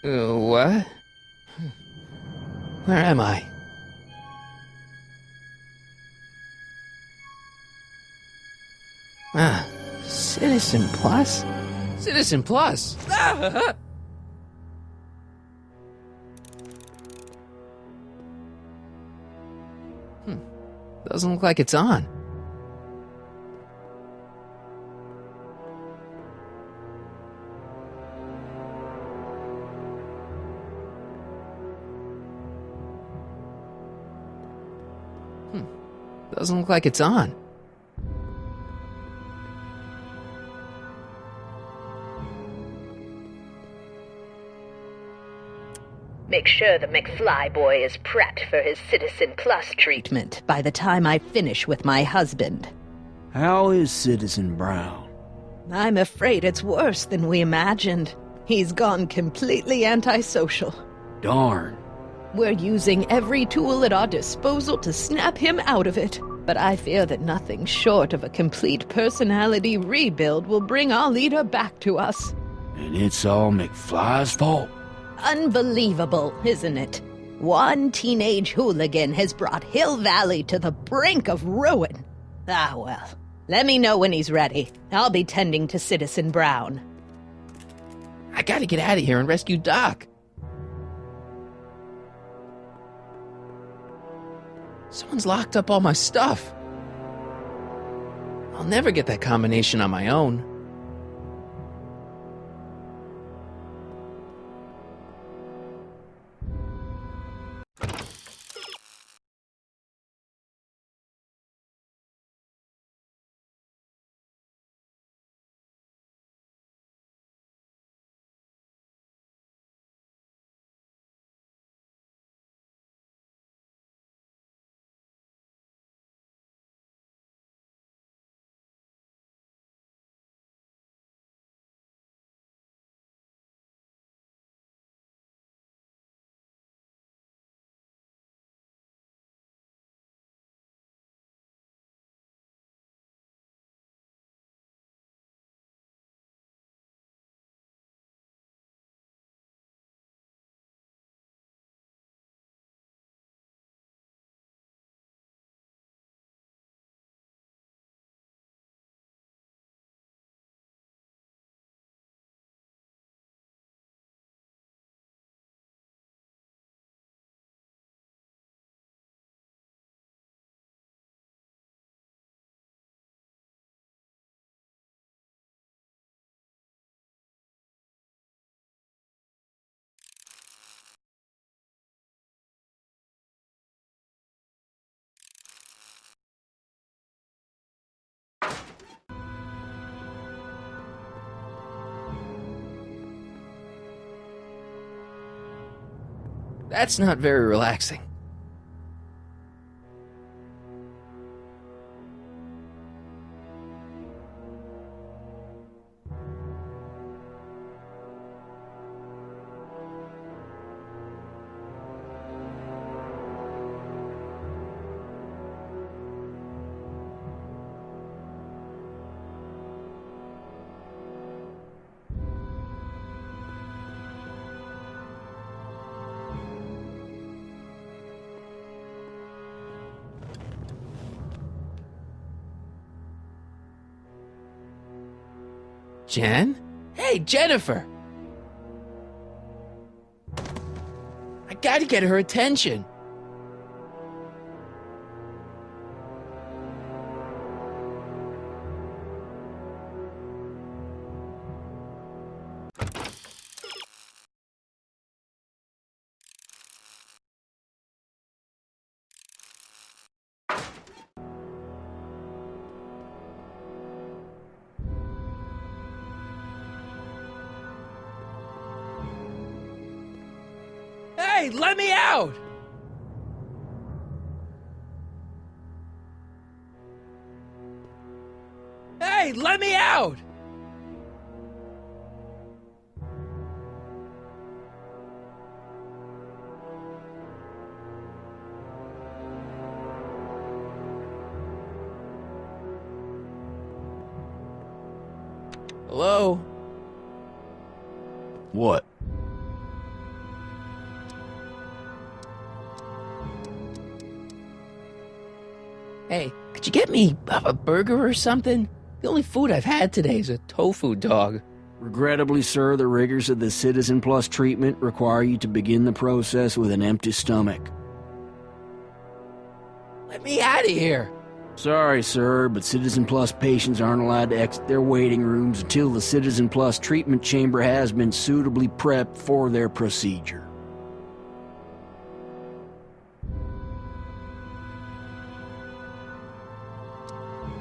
What? Where am I? Ah, Citizen Plus? Citizen Plus! Ah! Doesn't look like it's on. Doesn't look like it's on. Make sure the McFly boy is prepped for his Citizen Plus treatment by the time I finish with my husband. How is Citizen Brown? I'm afraid it's worse than we imagined. He's gone completely antisocial. Darn. We're using every tool at our disposal to snap him out of it. But I fear that nothing short of a complete personality rebuild will bring our leader back to us. And it's all McFly's fault? Unbelievable, isn't it? One teenage hooligan has brought Hill Valley to the brink of ruin. Ah, well. Let me know when he's ready. I'll be tending to Citizen Brown. I gotta get out of here and rescue Doc. Someone's locked up all my stuff. I'll never get that combination on my own. That's not very relaxing. Jen? Hey, Jennifer! I gotta get her attention. Hey, let me out! Hey, let me out! Hello? What? Hey, could you get me a burger or something? The only food I've had today is a tofu dog. Regrettably, sir, the rigors of the Citizen Plus treatment require you to begin the process with an empty stomach. Let me out of here. Sorry, sir, but Citizen Plus patients aren't allowed to exit their waiting rooms until the Citizen Plus treatment chamber has been suitably prepped for their procedure.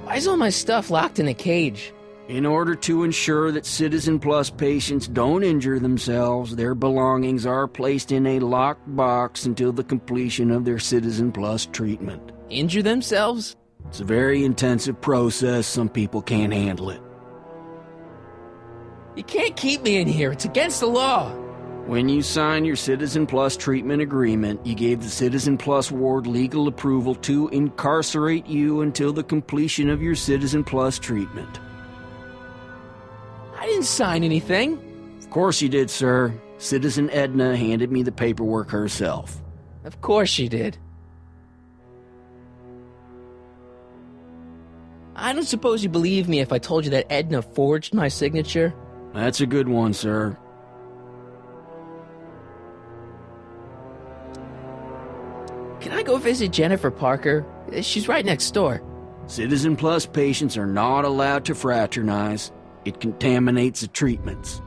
Why is all my stuff locked in a cage? In order to ensure that Citizen Plus patients don't injure themselves, their belongings are placed in a locked box until the completion of their Citizen Plus treatment. Injure themselves? It's a very intensive process. Some people can't handle it. You can't keep me in here. It's against the law. When you signed your Citizen Plus treatment agreement, you gave the Citizen Plus ward legal approval to incarcerate you until the completion of your Citizen Plus treatment. I didn't sign anything. Of course you did, sir. Citizen Edna handed me the paperwork herself. Of course she did. I don't suppose you believe me if I told you that Edna forged my signature? That's a good one, sir. Can I go visit Jennifer Parker? She's right next door. Citizen Plus patients are not allowed to fraternize. It contaminates the treatments.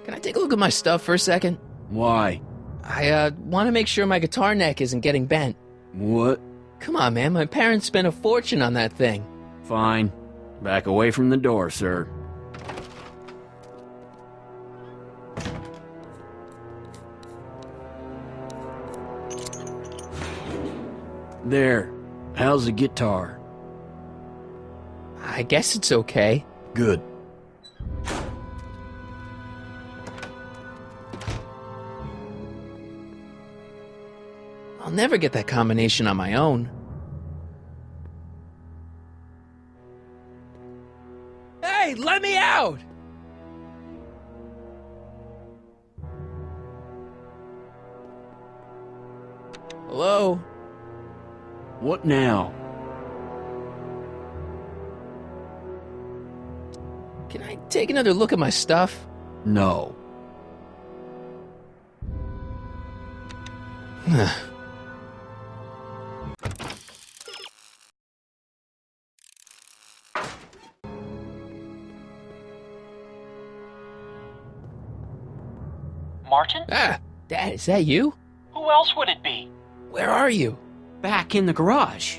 Can I take a look at my stuff for a second? Why? I want to make sure my guitar neck isn't getting bent. What? Come on, man. My parents spent a fortune on that thing. Fine. Back away from the door, sir. There. How's the guitar? I guess it's okay. Good. I'll never get that combination on my own. Hey, let me out! Hello? What now? Can I take another look at my stuff? No. Martin? Dad, is that you? Who else would it be? Where are you? Back in the garage.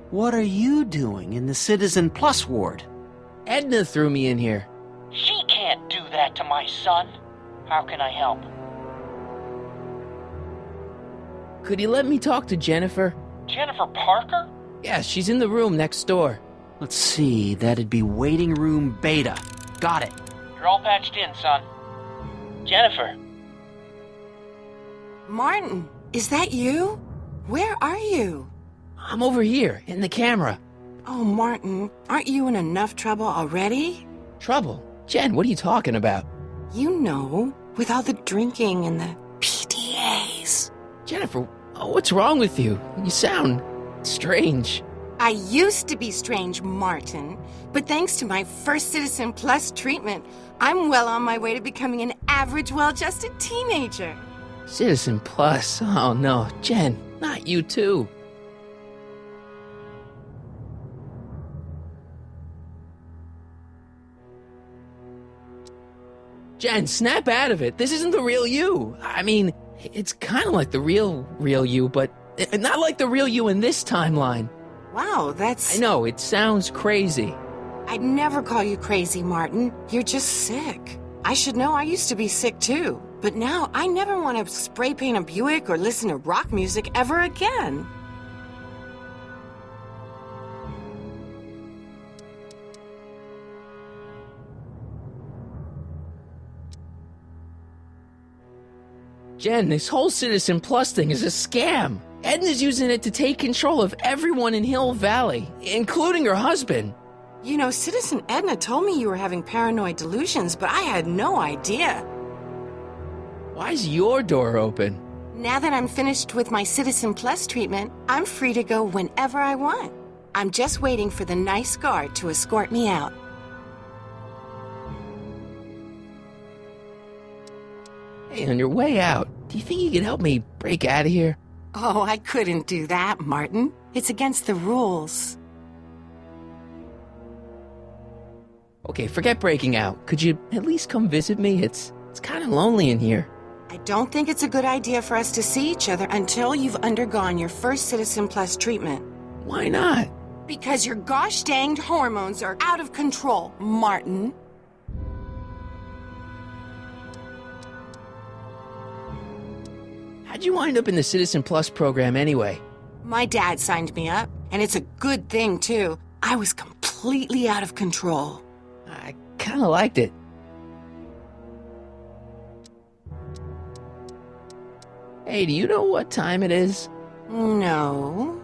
What are you doing in the Citizen Plus ward? Edna threw me in here. She can't do that to my son. How can I help? Could you let me talk to Jennifer? Jennifer Parker? Yeah, she's in the room next door. Let's see, that'd be waiting room beta. Got it. You're all patched in, son. Jennifer. Martin, is that you? Where are you? I'm over here, in the camera. Oh, Martin, aren't you in enough trouble already? Trouble? Jen, what are you talking about? You know, with all the drinking and the PDAs. Jennifer, what's wrong with you? You sound strange. I used to be strange, Martin, but thanks to my first Citizen Plus treatment, I'm well on my way to becoming an average, well-adjusted teenager. Citizen Plus? Oh no, Jen, not you too. Jen, snap out of it. This isn't the real you. I mean, it's kind of like the real you, but not like the real you in this timeline. Wow, that's... I know, it sounds crazy. I'd never call you crazy, Martin. You're just sick. I should know I used to be sick too. But now I never want to spray paint a Buick or listen to rock music ever again. Jen, this whole Citizen Plus thing is a scam. Edna's using it to take control of everyone in Hill Valley, including her husband. You know, Citizen Edna told me you were having paranoid delusions, but I had no idea. Why's your door open? Now that I'm finished with my Citizen Plus treatment, I'm free to go whenever I want. I'm just waiting for the nice guard to escort me out. Hey, on your way out, do you think you could help me break out of here? Oh, I couldn't do that, Martin. It's against the rules. Okay, forget breaking out. Could you at least come visit me? It's kind of lonely in here. I don't think it's a good idea for us to see each other until you've undergone your first Citizen Plus treatment. Why not? Because your gosh danged hormones are out of control, Martin. How'd you wind up in the Citizen Plus program anyway? My dad signed me up, and it's a good thing, too. I was completely out of control. I kind of liked it. Hey, do you know what time it is? No.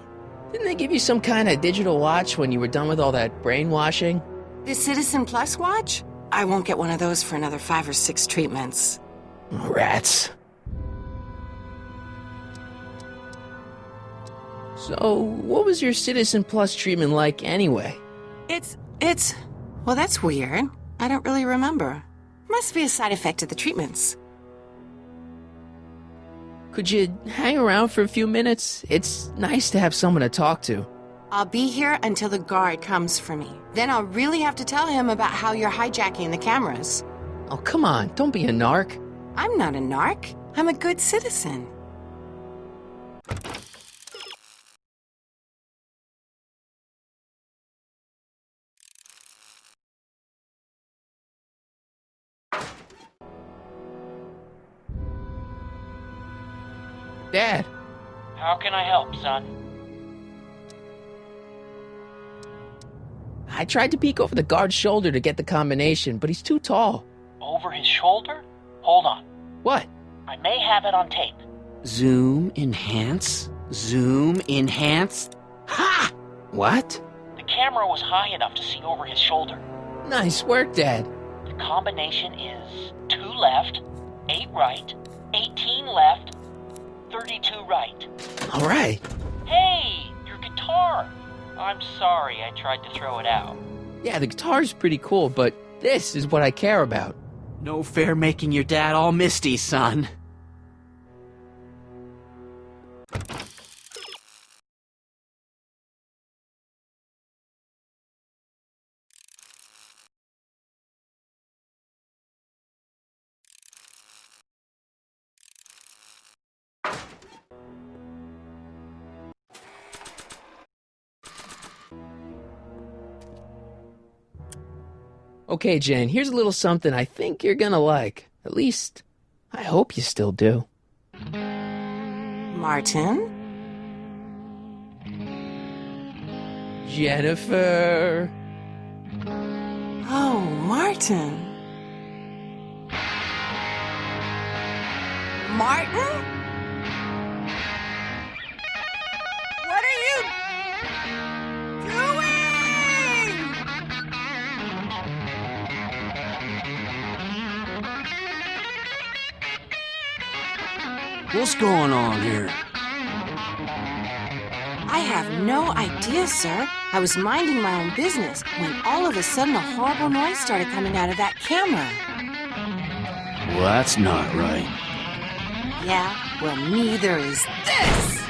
Didn't they give you some kind of digital watch when you were done with all that brainwashing? The Citizen Plus watch? I won't get one of those for another 5 or 6 treatments. Rats. So, what was your Citizen Plus treatment like anyway? Well, that's weird. I don't really remember. Must be a side effect of the treatments. Could you hang around for a few minutes? It's nice to have someone to talk to. I'll be here until the guard comes for me. Then I'll really have to tell him about how you're hijacking the cameras. Oh, come on, don't be a narc. I'm not a narc. I'm a good citizen. Dad, How can I help, son? I tried to peek over the guard's shoulder to get the combination, but he's too tall. Over his shoulder? Hold on. What? I may have it on tape. Zoom, enhance, zoom, enhance. Ha! What? The camera was high enough to see over his shoulder. Nice work, Dad. The combination is 2 left, 8 right, 18 left, 32 right. All right. Hey, your guitar! I'm sorry I tried to throw it out. Yeah, the guitar's pretty cool, but this is what I care about. No fair making your dad all misty, son. Okay, Jen, here's a little something I think you're gonna like. At least, I hope you still do. Martin? Jennifer. Oh, Martin. Martin? What are you doing? What's going on here? I have no idea, sir. I was minding my own business when all of a sudden a horrible noise started coming out of that camera. Well, that's not right. Yeah, well, neither is this.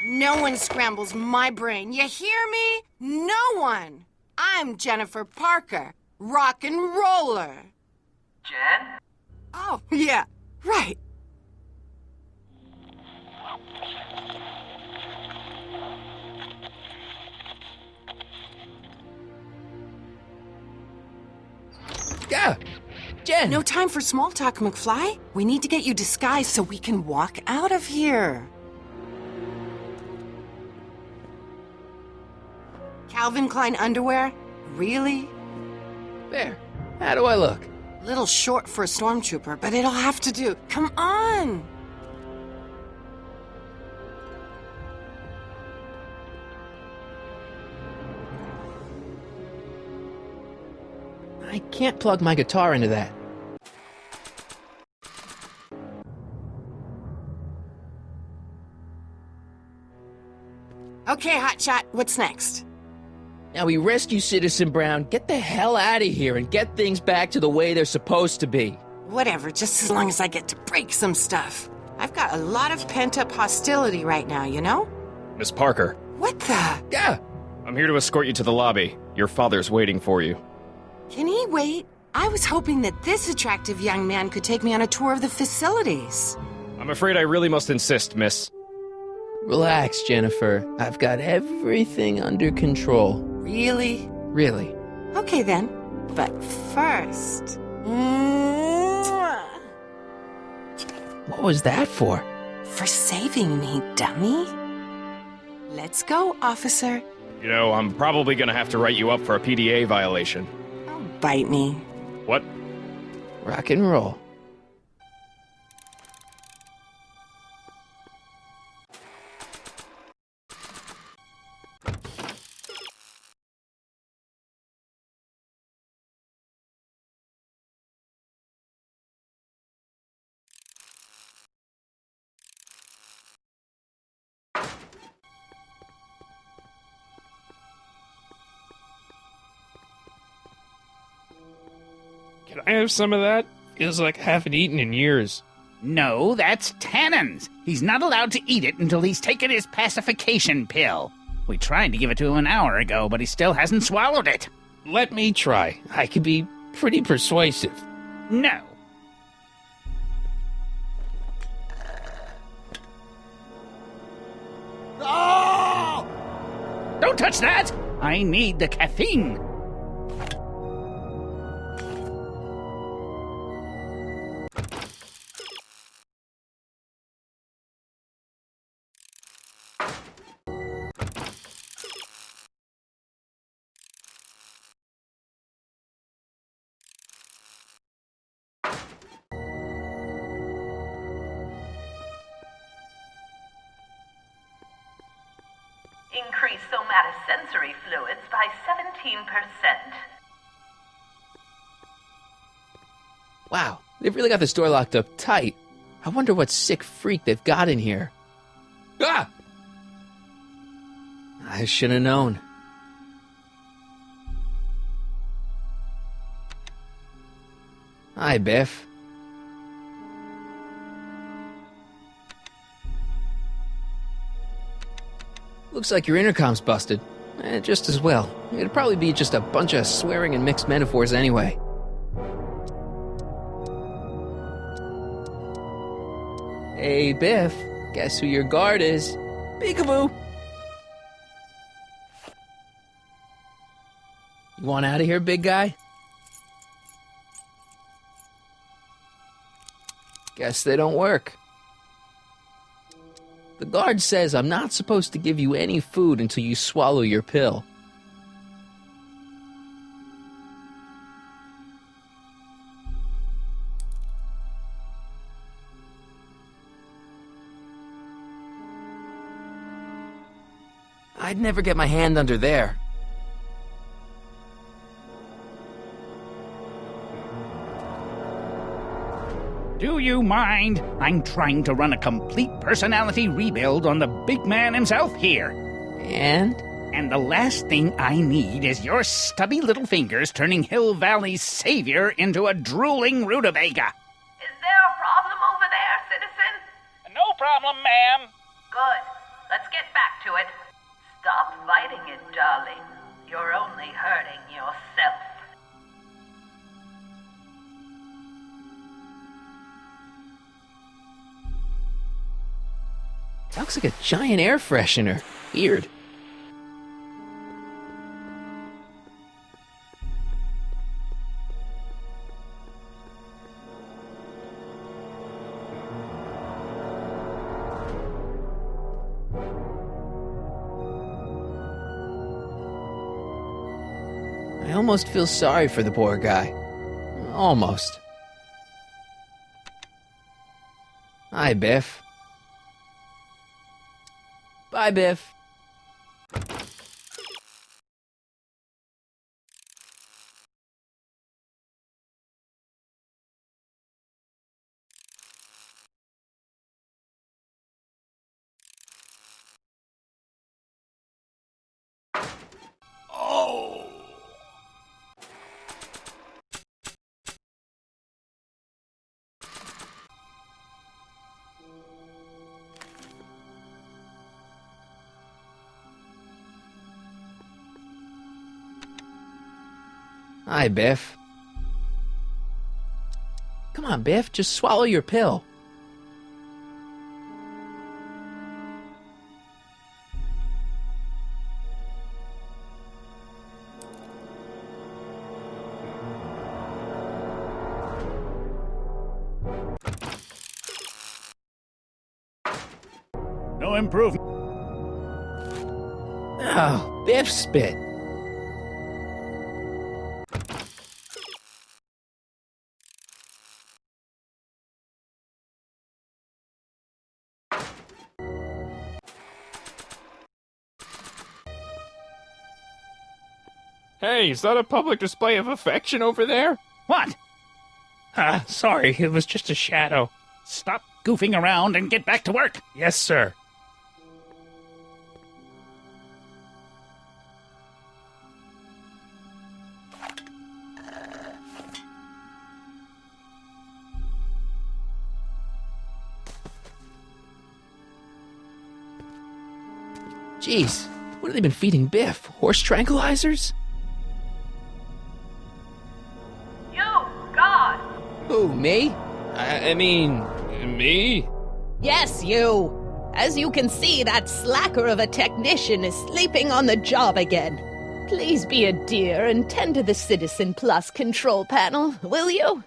No one scrambles my brain. You hear me? No one. I'm Jennifer Parker, rock and roller. Jen? Oh, yeah, right. Yeah, Jen. No time for small talk, McFly. We need to get you disguised so we can walk out of here. Calvin Klein underwear? Really? There. How do I look? Little short for a stormtrooper, but it'll have to do. Come on! I can't plug my guitar into that. Okay, Hotshot, what's next? Now we rescue Citizen Brown, get the hell out of here, and get things back to the way they're supposed to be. Whatever, just as long as I get to break some stuff. I've got a lot of pent-up hostility right now, you know? Miss Parker, What the? Yeah, I'm here to escort you to the lobby. Your father's waiting for you. Can he wait? I was hoping that this attractive young man could take me on a tour of the facilities. I'm afraid I really must insist, miss. relax, Jennifer. I've got everything under control. Really? Really. Okay then. But first... Mwah. What was that for? For saving me, dummy. Let's go, officer. You know, I'm probably gonna have to write you up for a PDA violation. Oh, bite me. What? Rock and roll. Can I have some of that? Feels like I haven't eaten in years. No, that's Tannen's. He's not allowed to eat it until he's taken his pacification pill. We tried to give it to him an hour ago, but he still hasn't swallowed it. Let me try. I can be pretty persuasive. No. Don't touch that! I need the caffeine. Increase somatosensory fluids by 17%. Wow, they've really got this door locked up tight. I wonder what sick freak they've got in here. Ah! I should have known. Hi, Biff. Looks like your intercom's busted. Just as well. It'd probably be just a bunch of swearing and mixed metaphors anyway. Hey, Biff. Guess who your guard is? Peekaboo! You want out of here, big guy? Guess they don't work. The guard says I'm not supposed to give you any food until you swallow your pill. I'd never get my hand under there. Do you mind? I'm trying to run a complete personality rebuild on the big man himself here. And? And the last thing I need is your stubby little fingers turning Hill Valley's savior into a drooling rutabaga. Is there a problem over there, citizen? No problem, ma'am. Good. Let's get back to it. Stop fighting it, darling. You're only hurting yourself. Looks like a giant air freshener. Weird. I almost feel sorry for the poor guy. Almost. Hi, Biff. Bye, Biff. Hi, Biff. Come on, Biff, just swallow your pill. No improvement. Oh, Biff spit. Hey, is that a public display of affection over there? What? Sorry, it was just a shadow. Stop goofing around and get back to work. Yes, sir. Jeez, what have they been feeding Biff? Horse tranquilizers? You, God! Who, me? I mean, me? Yes, you! As you can see, that slacker of a technician is sleeping on the job again. Please be a dear and tend to the Citizen Plus control panel, will you?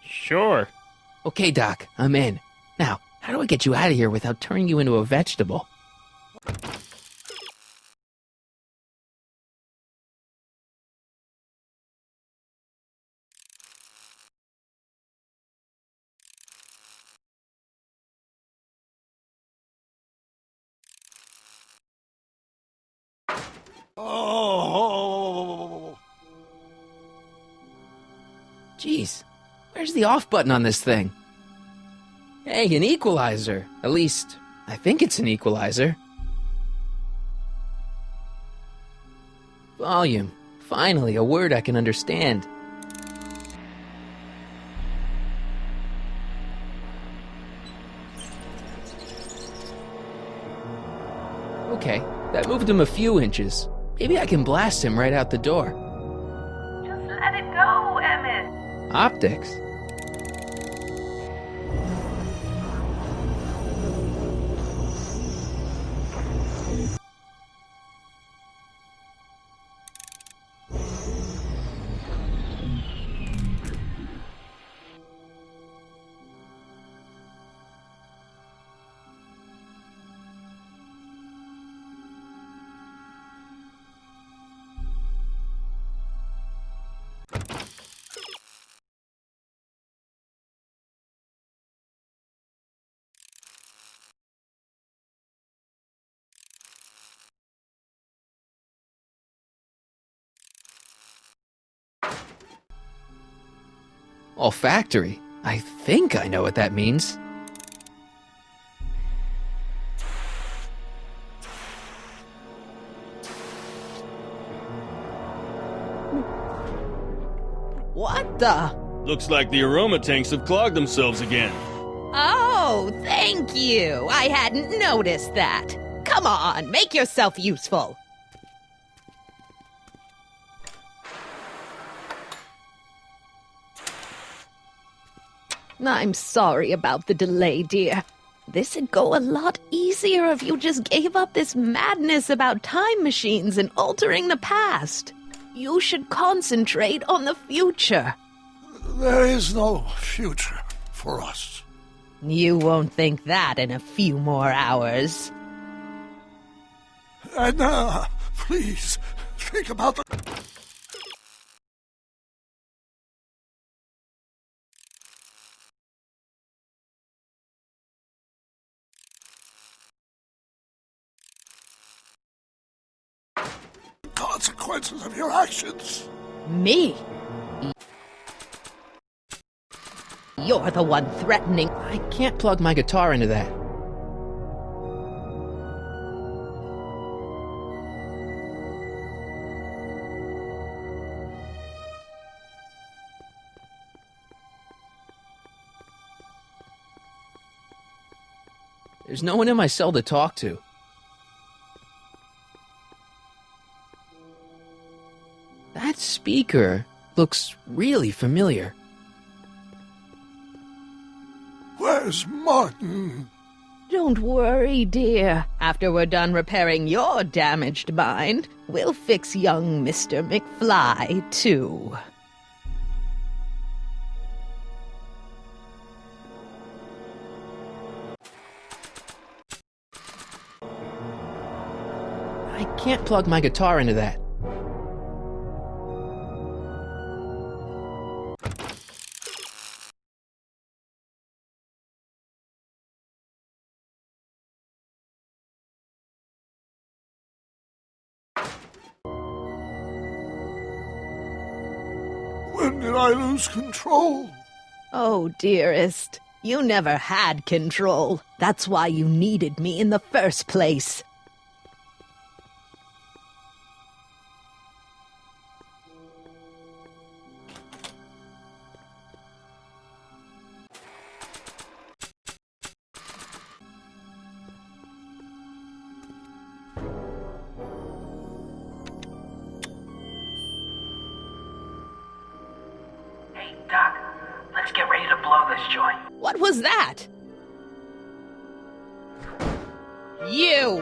Sure. Okay, Doc, I'm in. Now, how do I get you out of here without turning you into a vegetable? Oh. Jeez, where's the off button on this thing? Hey, an equalizer. At least, I think it's an equalizer. Volume. Finally, a word I can understand. Okay, that moved him a few inches. Maybe I can blast him right out the door. Just let it go, Emmett. Optics. Olfactory? I think I know what that means. What the? Looks like the aroma tanks have clogged themselves again. Oh, thank you. I hadn't noticed that. Come on, make yourself useful. I'm sorry about the delay, dear. This'd go a lot easier if you just gave up this madness about time machines and altering the past. You should concentrate on the future. There is no future for us. You won't think that in a few more hours. Edna, please, think about the... consequences of your actions. Me? You're the one threatening. I can't plug my guitar into that. There's no one in my cell to talk to. That speaker speaker looks really familiar. Where's Martin? Don't worry, dear. After we're done repairing your damaged mind, we'll fix young Mr. McFly, too. I can't plug my guitar into that. When did I lose control? Oh, dearest, you never had control. That's why you needed me in the first place. Hey, Doc, let's get ready to blow this joint. What was that? You!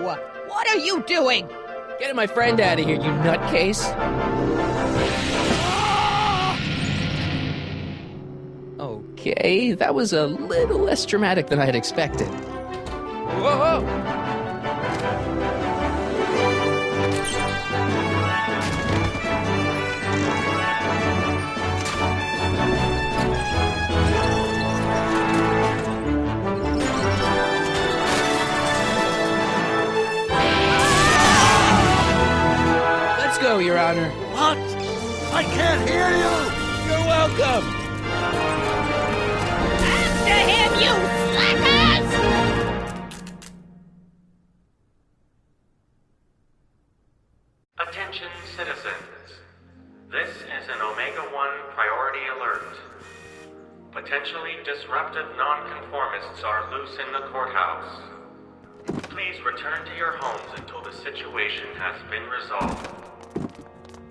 What are you doing? Getting my friend out of here, you nutcase. Okay, that was a little less dramatic than I had expected. Whoa! Let's go, Your Honor. What? I can't hear you! You're welcome! After him, you slackers! Attention citizens. This is an Omega-1 priority alert. Potentially disruptive nonconformists are loose in the courthouse. Please return to your homes until the situation has been resolved.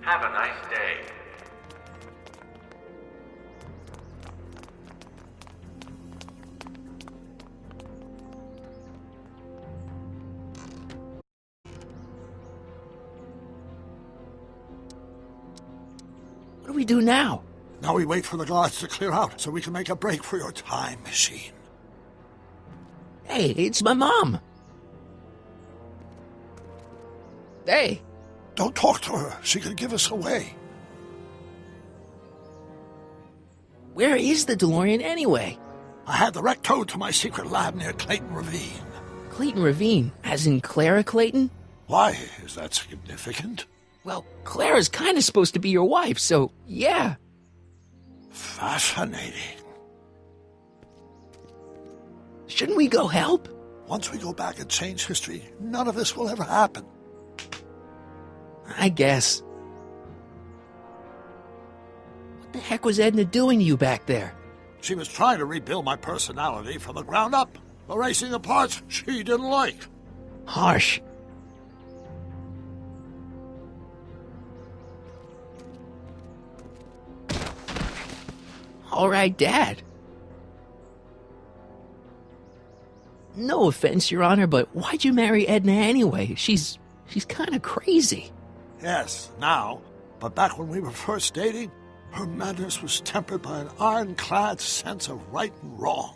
Have a nice day. What do we do now? Now we wait for the guards to clear out so we can make a break for your time machine. Hey, it's my mom. Hey. Don't talk to her. She could give us away. Where is the DeLorean anyway? I had the wreck towed to my secret lab near Clayton Ravine. Clayton Ravine, as in Clara Clayton? Why? Is that significant? Well, Clara's kind of supposed to be your wife, so yeah. Fascinating. Shouldn't we go help? Once we go back and change history, none of this will ever happen. I guess. What the heck was Edna doing to you back there? She was trying to rebuild my personality from the ground up, erasing the parts she didn't like. Harsh. All right, Dad. No offense, Your Honor, but why'd you marry Edna anyway? She's kind of crazy. Yes, now. But back when we were first dating, her madness was tempered by an ironclad sense of right and wrong.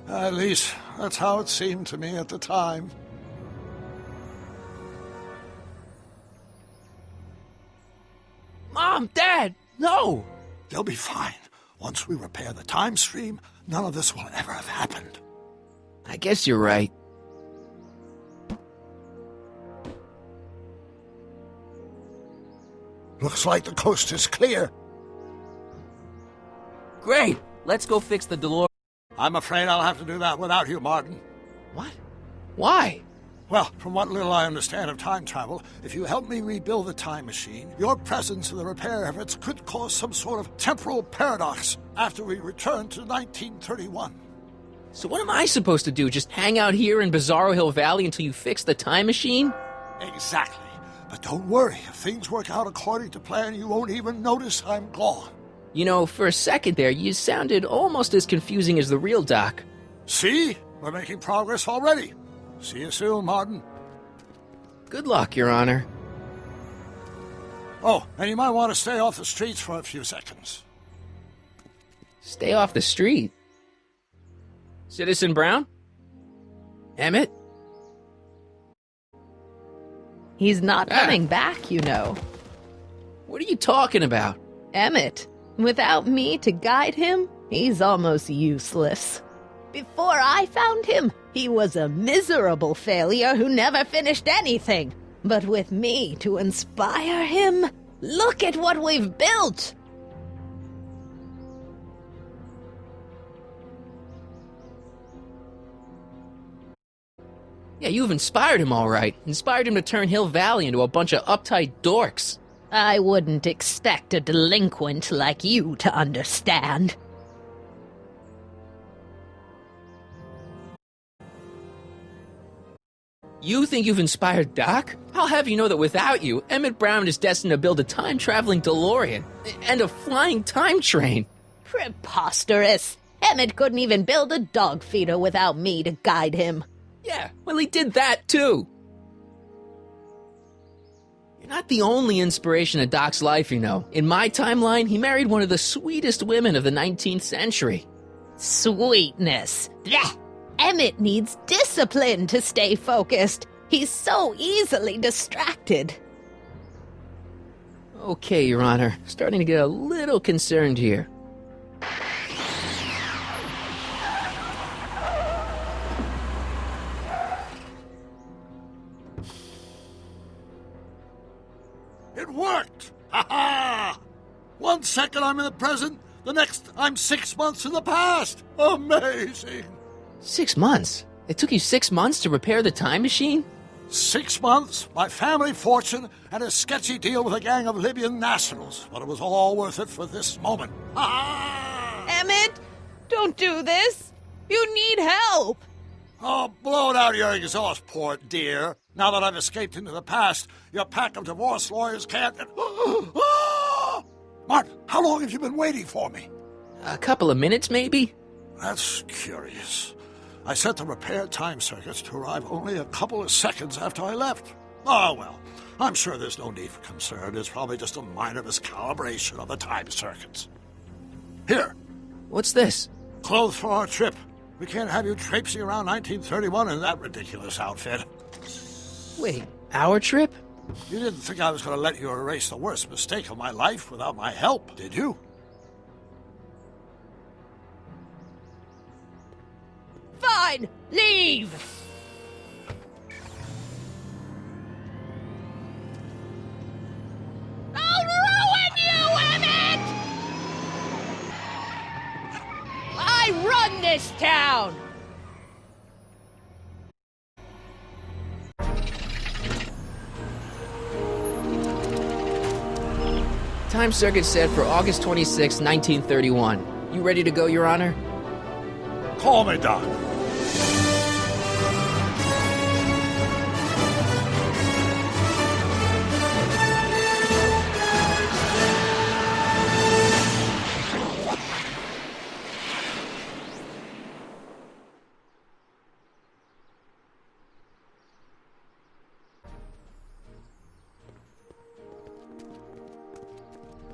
At least, that's how it seemed to me at the time. Mom, Dad, no! They'll be fine. Once we repair the time stream, none of this will ever have happened. I guess you're right. Looks like the coast is clear. Great! Let's go fix the DeLorean. I'm afraid I'll have to do that without you, Martin. What? Why? Well, from what little I understand of time travel, if you help me rebuild the time machine, your presence in the repair efforts could cause some sort of temporal paradox after we return to 1931. So what am I supposed to do? Just hang out here in Bizarro Hill Valley until you fix the time machine? Exactly. But don't worry, if things work out according to plan, you won't even notice I'm gone. You know, for a second there, you sounded almost as confusing as the real Doc. See? We're making progress already. See you soon, Martin. Good luck, Your Honor. Oh, and you might want to stay off the streets for a few seconds. Stay off the street. Citizen Brown? Emmett? He's not coming back, you know. What are you talking about? Emmett. Without me to guide him, he's almost useless. Before I found him, he was a miserable failure who never finished anything. But with me to inspire him, look at what we've built! Yeah, you've inspired him all right. Inspired him to turn Hill Valley into a bunch of uptight dorks. I wouldn't expect a delinquent like you to understand. You think you've inspired Doc? I'll have you know that without you, Emmett Brown is destined to build a time-traveling DeLorean and a flying time train. Preposterous! Emmett couldn't even build a dog feeder without me to guide him. Yeah, well, he did that too. You're not the only inspiration of Doc's life, you know. In my timeline, he married one of the sweetest women of the 19th century. Sweetness. Blech. Emmett needs discipline to stay focused. He's so easily distracted. Okay, Your Honor. Starting to get a little concerned here. It worked! Ha-ha! 1 second I'm in the present, the next I'm 6 months in the past. Amazing! 6 months? It took you 6 months to repair the time machine? 6 months, my family fortune, and a sketchy deal with a gang of Libyan nationals. But it was all worth it for this moment. Ha-ha! Emmett, don't do this. You need help. Oh, blow it out of your exhaust port, dear. Now that I've escaped into the past, your pack of divorce lawyers can't... Martin, how long have you been waiting for me? A couple of minutes, maybe? That's curious. I set the repair time circuits to arrive only a couple of seconds after I left. Oh, well, I'm sure there's no need for concern. It's probably just a minor miscalibration of the time circuits. Here. What's this? Clothes for our trip. We can't have you traipsing around 1931 in that ridiculous outfit. Wait, our trip? You didn't think I was going to let you erase the worst mistake of my life without my help, did you? Fine, leave! I'll ruin you, Emmett! I run this town! Time circuit set for August 26, 1931. You ready to go, Your Honor? Call me, Doc.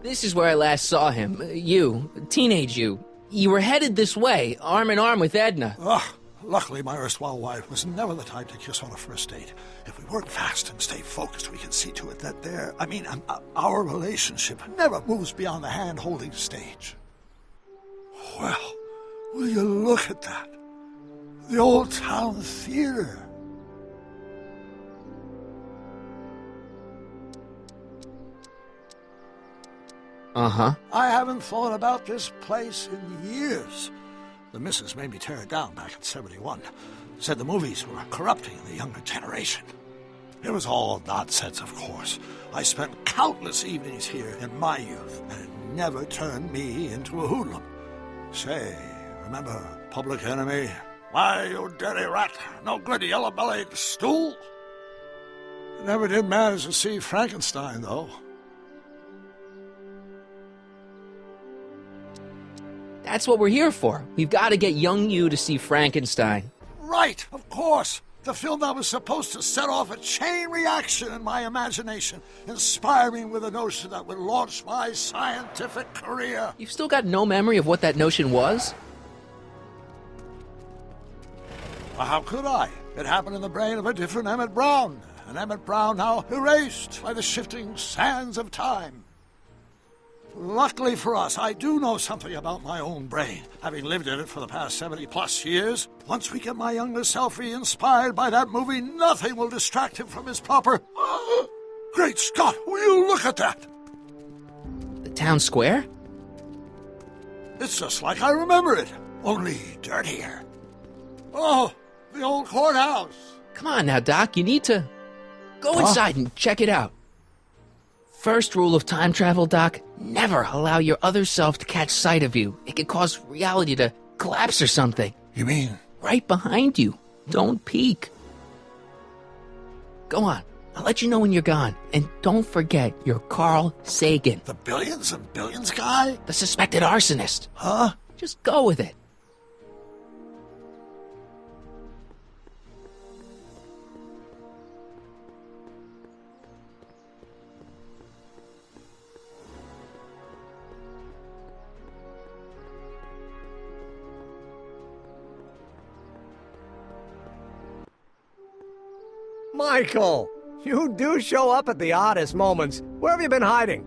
This is where I last saw him. You, teenage you. You were headed this way, arm in arm with Edna. Luckily, my erstwhile wife was never the type to kiss on a first date. If we work fast and stay focused, we can see to it that our relationship never moves beyond the hand-holding stage. Well, will you look at that? The Old Town Theater. Uh-huh. I haven't thought about this place in years. The missus made me tear it down back in '71. Said the movies were corrupting the younger generation. It was all nonsense, of course. I spent countless evenings here in my youth, and it never turned me into a hoodlum. Say, remember Public Enemy? Why, you dirty rat, no good yellow-bellied stool? Never did manage to see Frankenstein, though. That's what we're here for. We've got to get young you to see Frankenstein. Right, of course. The film that was supposed to set off a chain reaction in my imagination, inspire me with a notion that would launch my scientific career. You've still got no memory of what that notion was? Well, how could I? It happened in the brain of a different Emmett Brown. An Emmett Brown now erased by the shifting sands of time. Luckily for us, I do know something about my own brain, having lived in it for the past 70-plus years. Once we get my younger self re-inspired by that movie, nothing will distract him from his proper... Great Scott, will you look at that? The town square? It's just like I remember it, only dirtier. Oh, the old courthouse. Come on now, Doc, you need to... Go inside and check it out. First rule of time travel, Doc, never allow your other self to catch sight of you. It could cause reality to collapse or something. You mean? Right behind you. Don't peek. Go on. I'll let you know when you're gone. And don't forget, you're Carl Sagan. The billions and billions guy? The suspected arsonist. Huh? Just go with it. Michael, you do show up at the oddest moments. Where have you been hiding?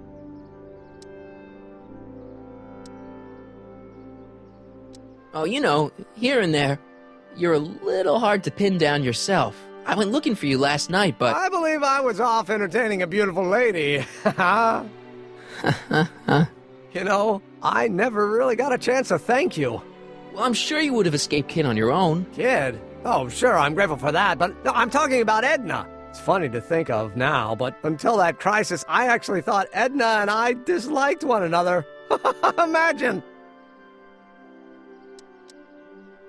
Oh, you know, here and there. You're a little hard to pin down yourself. I went looking for you last night, but... I believe I was off entertaining a beautiful lady. You know, I never really got a chance to thank you. Well, I'm sure you would have escaped Kid on your own. Kid? Oh, sure, I'm grateful for that, but no, I'm talking about Edna. It's funny to think of now, but until that crisis, I actually thought Edna and I disliked one another. Imagine!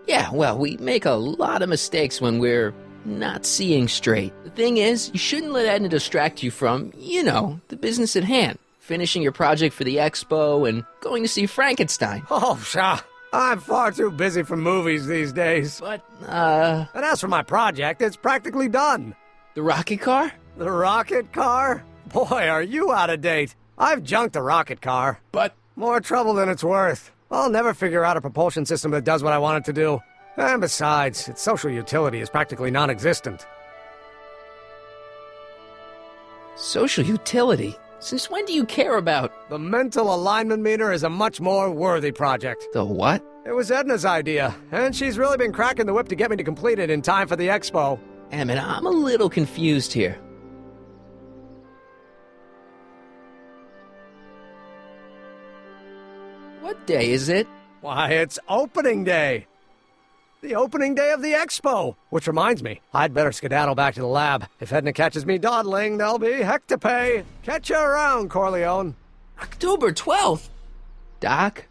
Yeah, well, we make a lot of mistakes when we're not seeing straight. The thing is, you shouldn't let Edna distract you from, you know, the business at hand. Finishing your project for the expo and going to see Frankenstein. Oh, pshaw. I'm far too busy for movies these days. But, And as for my project, it's practically done. The rocket car? The rocket car? Boy, are you out of date. I've junked the rocket car. But... More trouble than it's worth. I'll never figure out a propulsion system that does what I want it to do. And besides, its social utility is practically non-existent. Social utility? Since when do you care about... The mental alignment meter is a much more worthy project. The what? It was Edna's idea, and she's really been cracking the whip to get me to complete it in time for the expo. Emmett, I'm a little confused here. What day is it? Why, it's opening day. The opening day of the expo. Which reminds me, I'd better skedaddle back to the lab. If Edna catches me dawdling, there'll be heck to pay. Catch you around, Corleone. October 12th? Doc?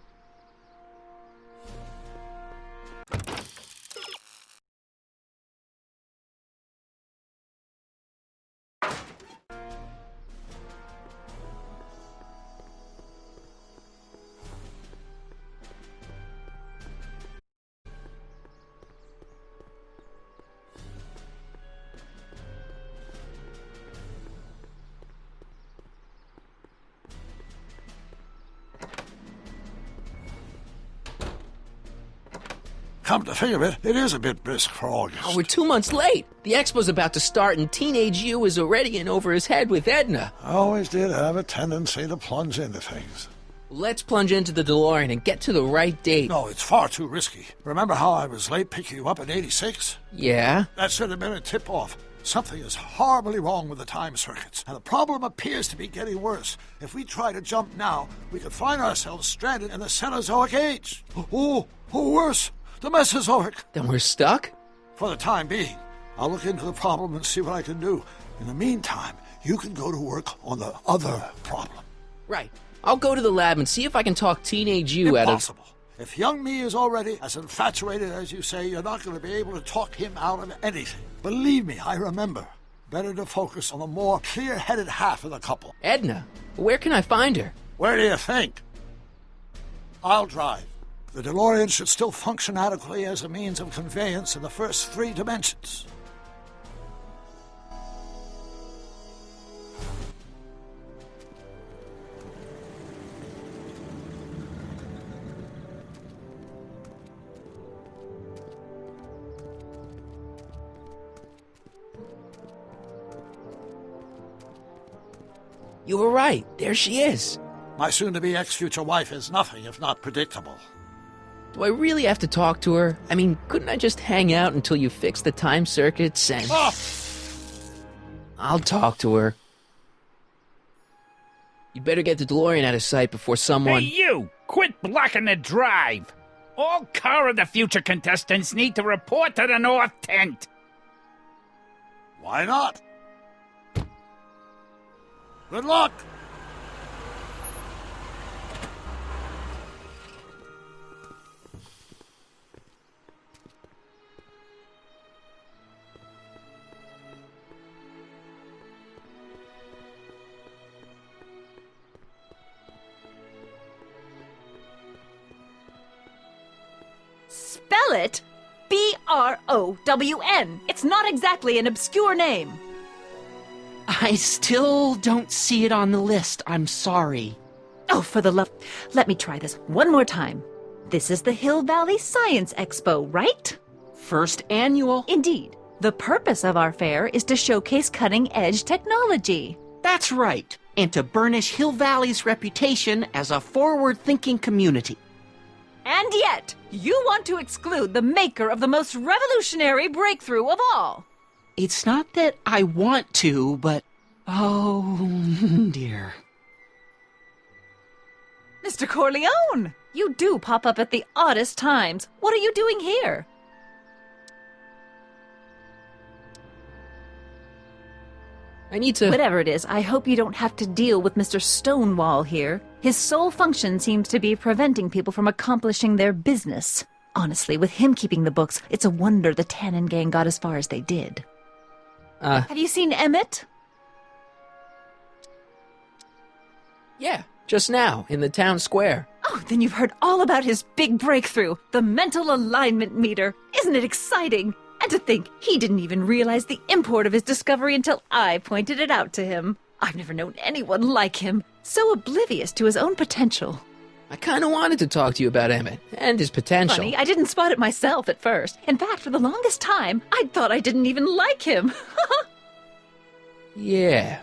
Come to think of it, it is a bit brisk for August. Oh, we're 2 months late. The expo's about to start and teenage you is already in over his head with Edna. I always did have a tendency to plunge into things. Let's plunge into the DeLorean and get to the right date. No, it's far too risky. Remember how I was late picking you up in '86? Yeah? That should have been a tip-off. Something is horribly wrong with the time circuits, and the problem appears to be getting worse. If we try to jump now, we could find ourselves stranded in the Cenozoic Age. Or worse, the Mesozoic. Then we're stuck? For the time being. I'll look into the problem and see what I can do. In the meantime, you can go to work on the other problem. Right. I'll go to the lab and see if I can talk teenage you out of... Impossible. If young me is already as infatuated as you say, you're not going to be able to talk him out of anything. Believe me, I remember. Better to focus on the more clear-headed half of the couple. Edna? Where can I find her? Where do you think? I'll drive. The DeLorean should still function adequately as a means of conveyance in the first 3 dimensions. You were right. There she is. My soon-to-be ex-future wife is nothing if not predictable. Do I really have to talk to her? I mean, couldn't I just hang out until you fix the time circuits and... Oh! I'll talk to her. You'd better get the DeLorean out of sight before someone... Hey, you! Quit blocking the drive! All Car of the Future contestants need to report to the North Tent! Why not? Good luck! Spell it B-R-O-W-N. It's not exactly an obscure name. I still don't see it on the list. I'm sorry. Oh, for the love... Let me try this one more time. This is the Hill Valley Science Expo, right? First annual. Indeed. The purpose of our fair is to showcase cutting-edge technology. That's right. And to burnish Hill Valley's reputation as a forward-thinking community. And yet, you want to exclude the maker of the most revolutionary breakthrough of all. It's not that I want to, but... oh, dear. Mr. Corleone! You do pop up at the oddest times. What are you doing here? I need to... Whatever it is, I hope you don't have to deal with Mr. Stonewall here. His sole function seems to be preventing people from accomplishing their business. Honestly, with him keeping the books, it's a wonder the Tannen gang got as far as they did. Have you seen Emmett? Yeah, just now, in the town square. Oh, then you've heard all about his big breakthrough, the mental alignment meter. Isn't it exciting? And to think, he didn't even realize the import of his discovery until I pointed it out to him. I've never known anyone like him, so oblivious to his own potential. I kind of wanted to talk to you about Emmett and his potential. Funny, I didn't spot it myself at first. In fact, for the longest time, I thought I didn't even like him. Yeah.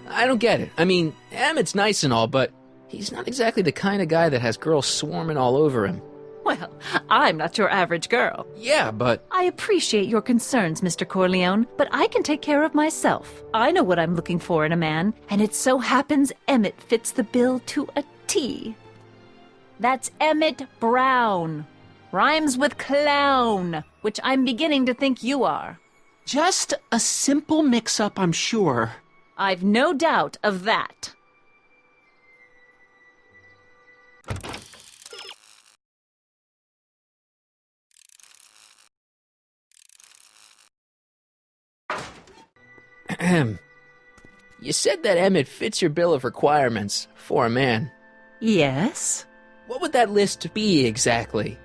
I don't get it. I mean, Emmett's nice and all, but he's not exactly the kind of guy that has girls swarming all over him. Well, I'm not your average girl. Yeah, but... I appreciate your concerns, Mr. Corleone, but I can take care of myself. I know what I'm looking for in a man, and it so happens Emmett fits the bill to a T. That's Emmett Brown. Rhymes with clown, which I'm beginning to think you are. Just a simple mix-up, I'm sure. I've no doubt of that. You said that Emmett fits your bill of requirements for a man. Yes? What would that list be exactly?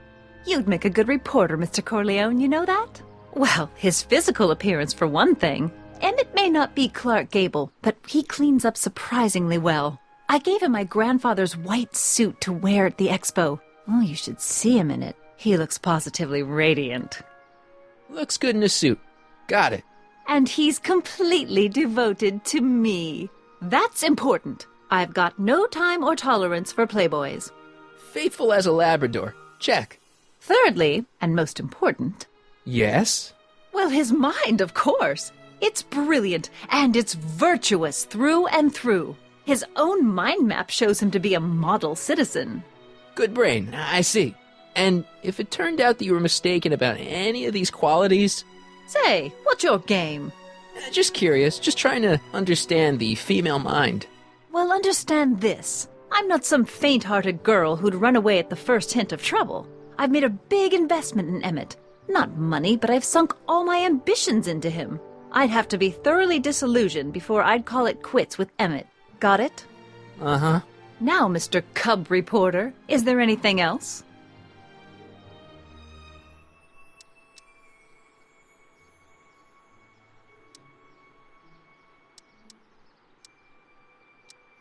You'd make a good reporter, Mr. Corleone, you know that? Well, his physical appearance for one thing. Emmett may not be Clark Gable, but he cleans up surprisingly well. I gave him my grandfather's white suit to wear at the expo. Oh, you should see him in it. He looks positively radiant. Looks good in a suit. Got it. And he's completely devoted to me. That's important. I've got no time or tolerance for playboys. Faithful as a Labrador. Check. Thirdly, and most important... Yes? Well, his mind, of course. It's brilliant, and it's virtuous through and through. His own mind map shows him to be a model citizen. Good brain, I see. And if it turned out that you were mistaken about any of these qualities... Say, what's your game? Just curious, just trying to understand the female mind. Well, understand this. I'm not some faint-hearted girl who'd run away at the first hint of trouble. I've made a big investment in Emmett. Not money, but I've sunk all my ambitions into him. I'd have to be thoroughly disillusioned before I'd call it quits with Emmett. Got it? Uh-huh. Now, Mr. Cub Reporter, is there anything else?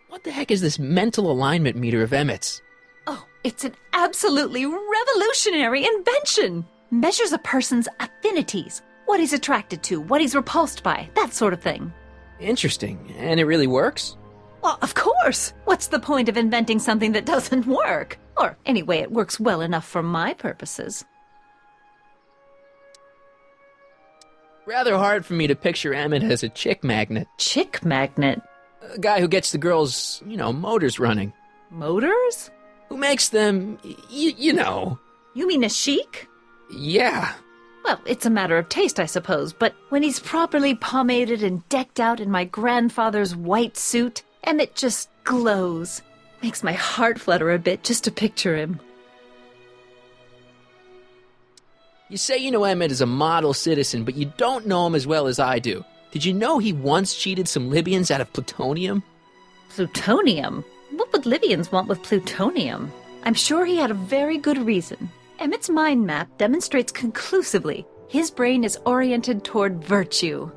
What the heck is this mental alignment meter of Emmett's? Oh, it's an absolutely revolutionary invention! Measures a person's affinities, what he's attracted to, what he's repulsed by, that sort of thing. Interesting. And it really works? Well, of course! What's the point of inventing something that doesn't work? Or, anyway, it works well enough for my purposes. Rather hard for me to picture Emmett as a chick magnet. Chick magnet? A guy who gets the girls, motors running. Motors? Who makes them, you know. You mean a chic? Yeah. Well, it's a matter of taste, I suppose, but when he's properly pomaded and decked out in my grandfather's white suit, Emmett just glows. Makes my heart flutter a bit just to picture him. You say you know Emmett is a model citizen, but you don't know him as well as I do. Did you know he once cheated some Libyans out of plutonium? Plutonium? What would Libyans want with plutonium? I'm sure he had a very good reason. Emmett's mind map demonstrates conclusively his brain is oriented toward virtue.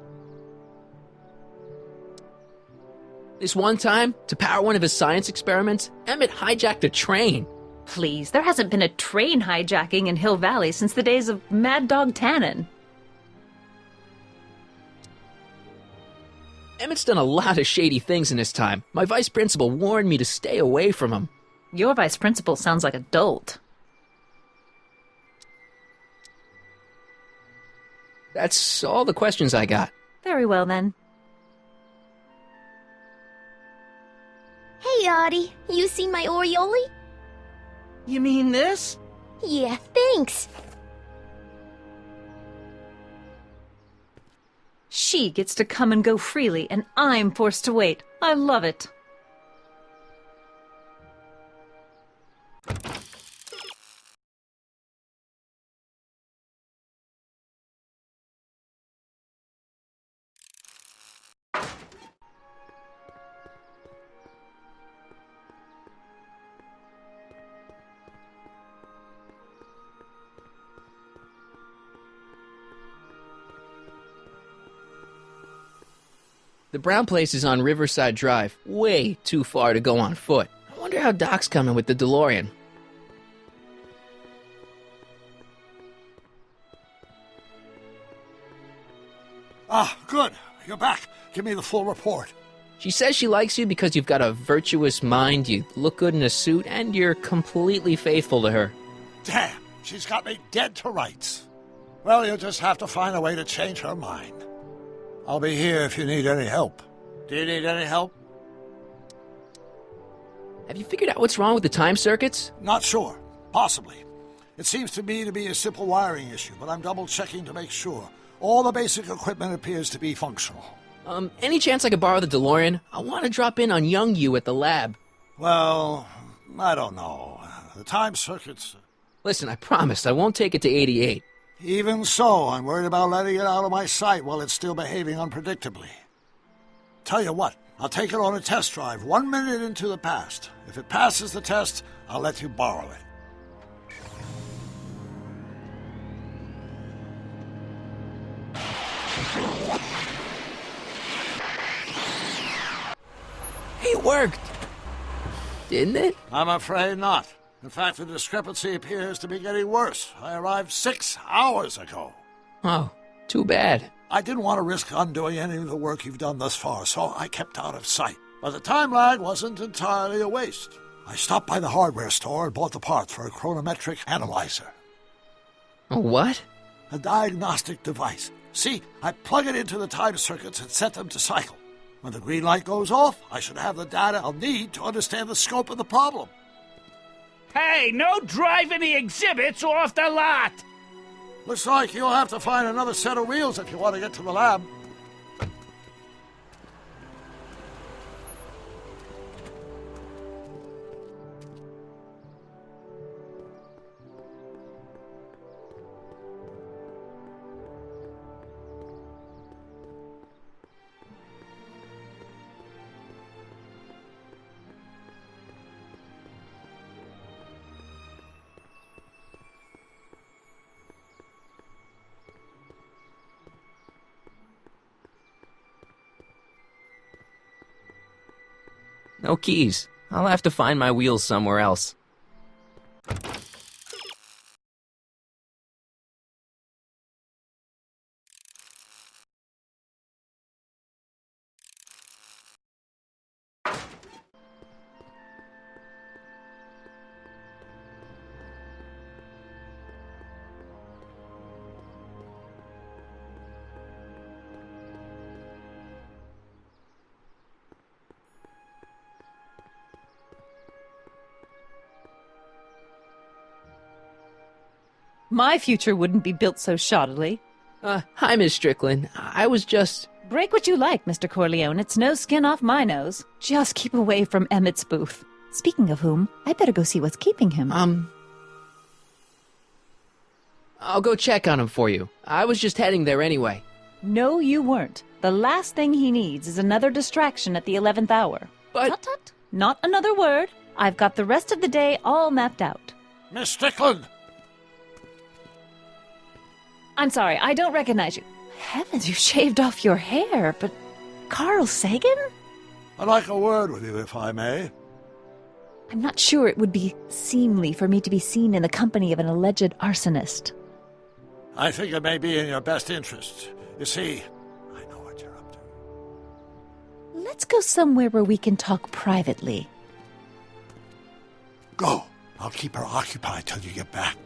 This one time, to power one of his science experiments, Emmett hijacked a train. Please, there hasn't been a train hijacking in Hill Valley since the days of Mad Dog Tannen. Emmett's done a lot of shady things in his time. My vice principal warned me to stay away from him. Your vice principal sounds like a dolt. That's all the questions I got. Very well, then. Hey, Audie. You seen my Oriole? You mean this? Yeah, thanks. She gets to come and go freely, and I'm forced to wait. I love it. The Brown place is on Riverside Drive, way too far to go on foot. I wonder how Doc's coming with the DeLorean. Ah, good. You're back. Give me the full report. She says she likes you because you've got a virtuous mind, you look good in a suit, and you're completely faithful to her. Damn, she's got me dead to rights. Well, you'll just have to find a way to change her mind. I'll be here if you need any help. Do you need any help? Have you figured out what's wrong with the time circuits? Not sure. Possibly. It seems to me to be a simple wiring issue, but I'm double-checking to make sure. All the basic equipment appears to be functional. Any chance I could borrow the DeLorean? I want to drop in on young you at the lab. Well, I don't know. The time circuits... Listen, I promise I won't take it to 88. Even so, I'm worried about letting it out of my sight while it's still behaving unpredictably. Tell you what, I'll take it on a test drive 1 minute into the past. If it passes the test, I'll let you borrow it. It worked! Didn't it? I'm afraid not. In fact, the discrepancy appears to be getting worse. I arrived 6 hours ago. Oh, too bad. I didn't want to risk undoing any of the work you've done thus far, so I kept out of sight. But the time lag wasn't entirely a waste. I stopped by the hardware store and bought the parts for a chronometric analyzer. A what? A diagnostic device. See, I plug it into the time circuits and set them to cycle. When the green light goes off, I should have the data I'll need to understand the scope of the problem. Hey, no driving the exhibits off the lot! Looks like you'll have to find another set of wheels if you want to get to the lab. No keys. I'll have to find my wheels somewhere else. My future wouldn't be built so shoddily. Hi, Miss Strickland. I was just... Break what you like, Mr. Corleone. It's no skin off my nose. Just keep away from Emmett's booth. Speaking of whom, I better go see what's keeping him. I'll go check on him for you. I was just heading there anyway. No, you weren't. The last thing he needs is another distraction at the 11th hour. But... Tut-tut. Not another word. I've got the rest of the day all mapped out. Miss Strickland! I'm sorry, I don't recognize you. Heavens, you shaved off your hair, but... Carl Sagan? I'd like a word with you, if I may. I'm not sure it would be seemly for me to be seen in the company of an alleged arsonist. I think it may be in your best interest. You see, I know what you're up to. Let's go somewhere where we can talk privately. Go. I'll keep her occupied till you get back.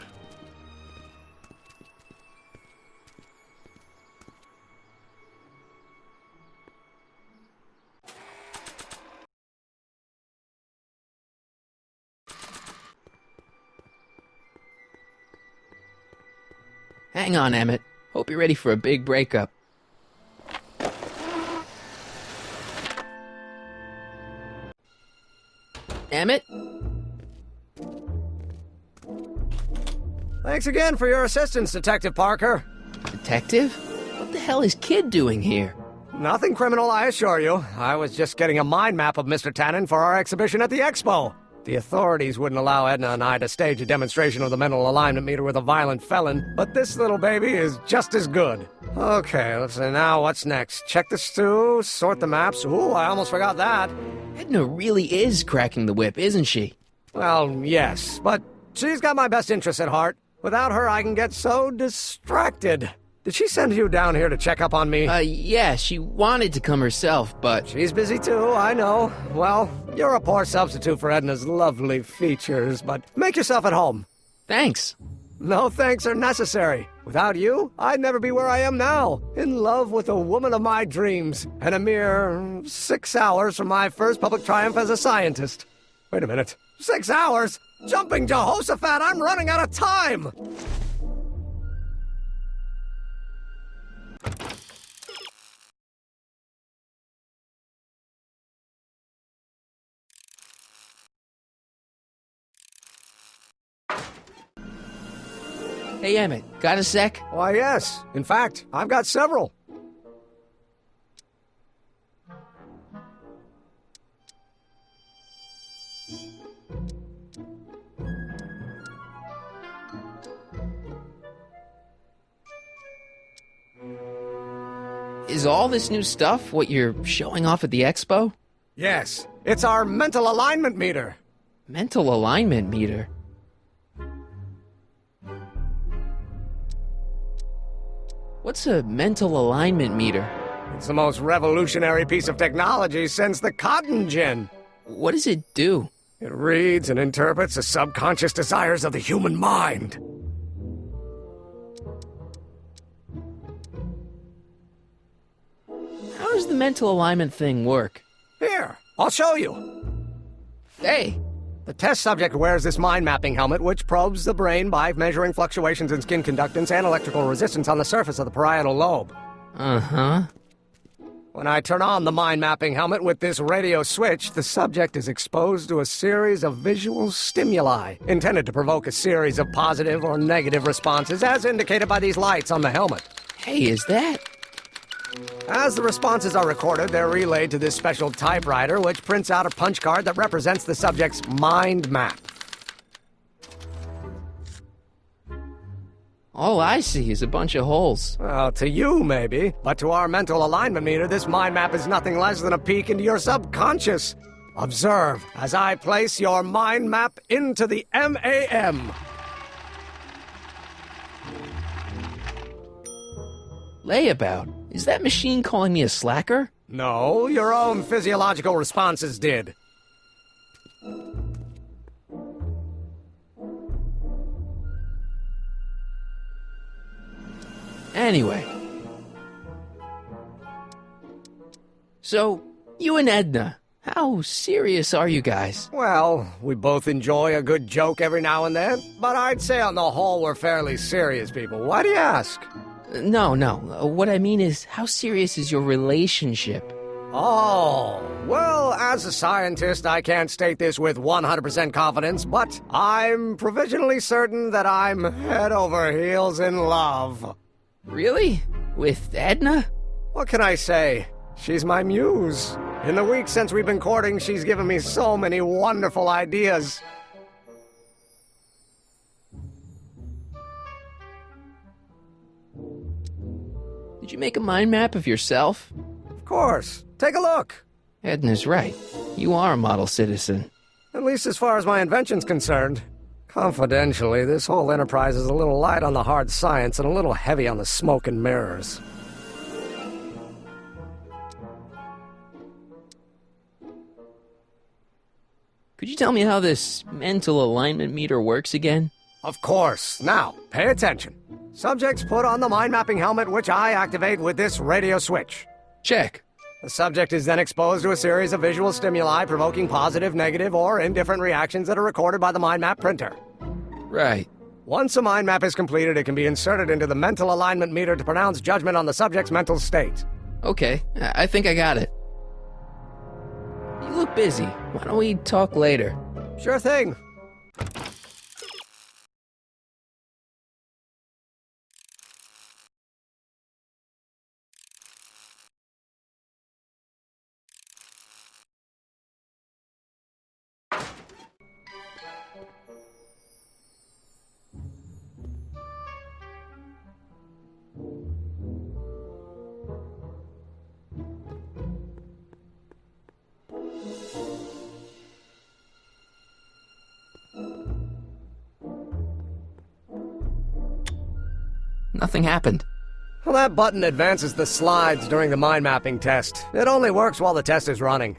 Hang on, Emmett. Hope you're ready for a big breakup. Emmett? Thanks again for your assistance, Detective Parker. Detective? What the hell is Kid doing here? Nothing criminal, I assure you. I was just getting a mind map of Mr. Tannen for our exhibition at the Expo. The authorities wouldn't allow Edna and I to stage a demonstration of the mental alignment meter with a violent felon, but this little baby is just as good. Okay, let's see now what's next. Check the stew, sort the maps. Ooh, I almost forgot that. Edna really is cracking the whip, isn't she? Well, yes, but she's got my best interests at heart. Without her, I can get so distracted. Did she send you down here to check up on me? Yeah, she wanted to come herself, but... She's busy too, I know. Well, you're a poor substitute for Edna's lovely features, but make yourself at home. Thanks. No thanks are necessary. Without you, I'd never be where I am now, in love with the woman of my dreams, and a mere 6 hours from my first public triumph as a scientist. Wait a minute. 6 hours? Jumping Jehoshaphat, I'm running out of time! Hey, Emmett, got a sec? Why, yes. In fact, I've got several. Is all this new stuff what you're showing off at the expo? Yes, it's our mental alignment meter. Mental alignment meter? What's a mental alignment meter? It's the most revolutionary piece of technology since the cotton gin. What does it do? It reads and interprets the subconscious desires of the human mind. How does the mental alignment thing work? Here, I'll show you. Hey! The test subject wears this mind-mapping helmet, which probes the brain by measuring fluctuations in skin conductance and electrical resistance on the surface of the parietal lobe. Uh-huh. When I turn on the mind-mapping helmet with this radio switch, the subject is exposed to a series of visual stimuli, intended to provoke a series of positive or negative responses, as indicated by these lights on the helmet. Hey, is that... As the responses are recorded, they're relayed to this special typewriter, which prints out a punch card that represents the subject's mind map. All I see is a bunch of holes. Well, to you, maybe. But to our mental alignment meter, this mind map is nothing less than a peek into your subconscious. Observe as I place your mind map into the MAM. Layabout? Is that machine calling me a slacker? No, your own physiological responses did. Anyway. So, you and Edna, how serious are you guys? Well, we both enjoy a good joke every now and then, but I'd say on the whole we're fairly serious people. Why do you ask? No. What I mean is, how serious is your relationship? Oh, well, as a scientist, I can't state this with 100% confidence, but I'm provisionally certain that I'm head over heels in love. Really? With Edna? What can I say? She's my muse. In the week since we've been courting, she's given me so many wonderful ideas. Did you make a mind map of yourself? Of course. Take a look. Edna's right. You are a model citizen. At least as far as my invention's concerned. Confidentially, this whole enterprise is a little light on the hard science and a little heavy on the smoke and mirrors. Could you tell me how this mental alignment meter works again? Of course. Now, pay attention. Subjects put on the mind-mapping helmet, which I activate with this radio switch. Check. The subject is then exposed to a series of visual stimuli provoking positive, negative, or indifferent reactions that are recorded by the mind map printer. Right. Once a mind map is completed, it can be inserted into the mental alignment meter to pronounce judgment on the subject's mental state. Okay, I think I got it. You look busy. Why don't we talk later? Sure thing. Nothing happened. Well, that button advances the slides during the mind mapping test. It only works while the test is running.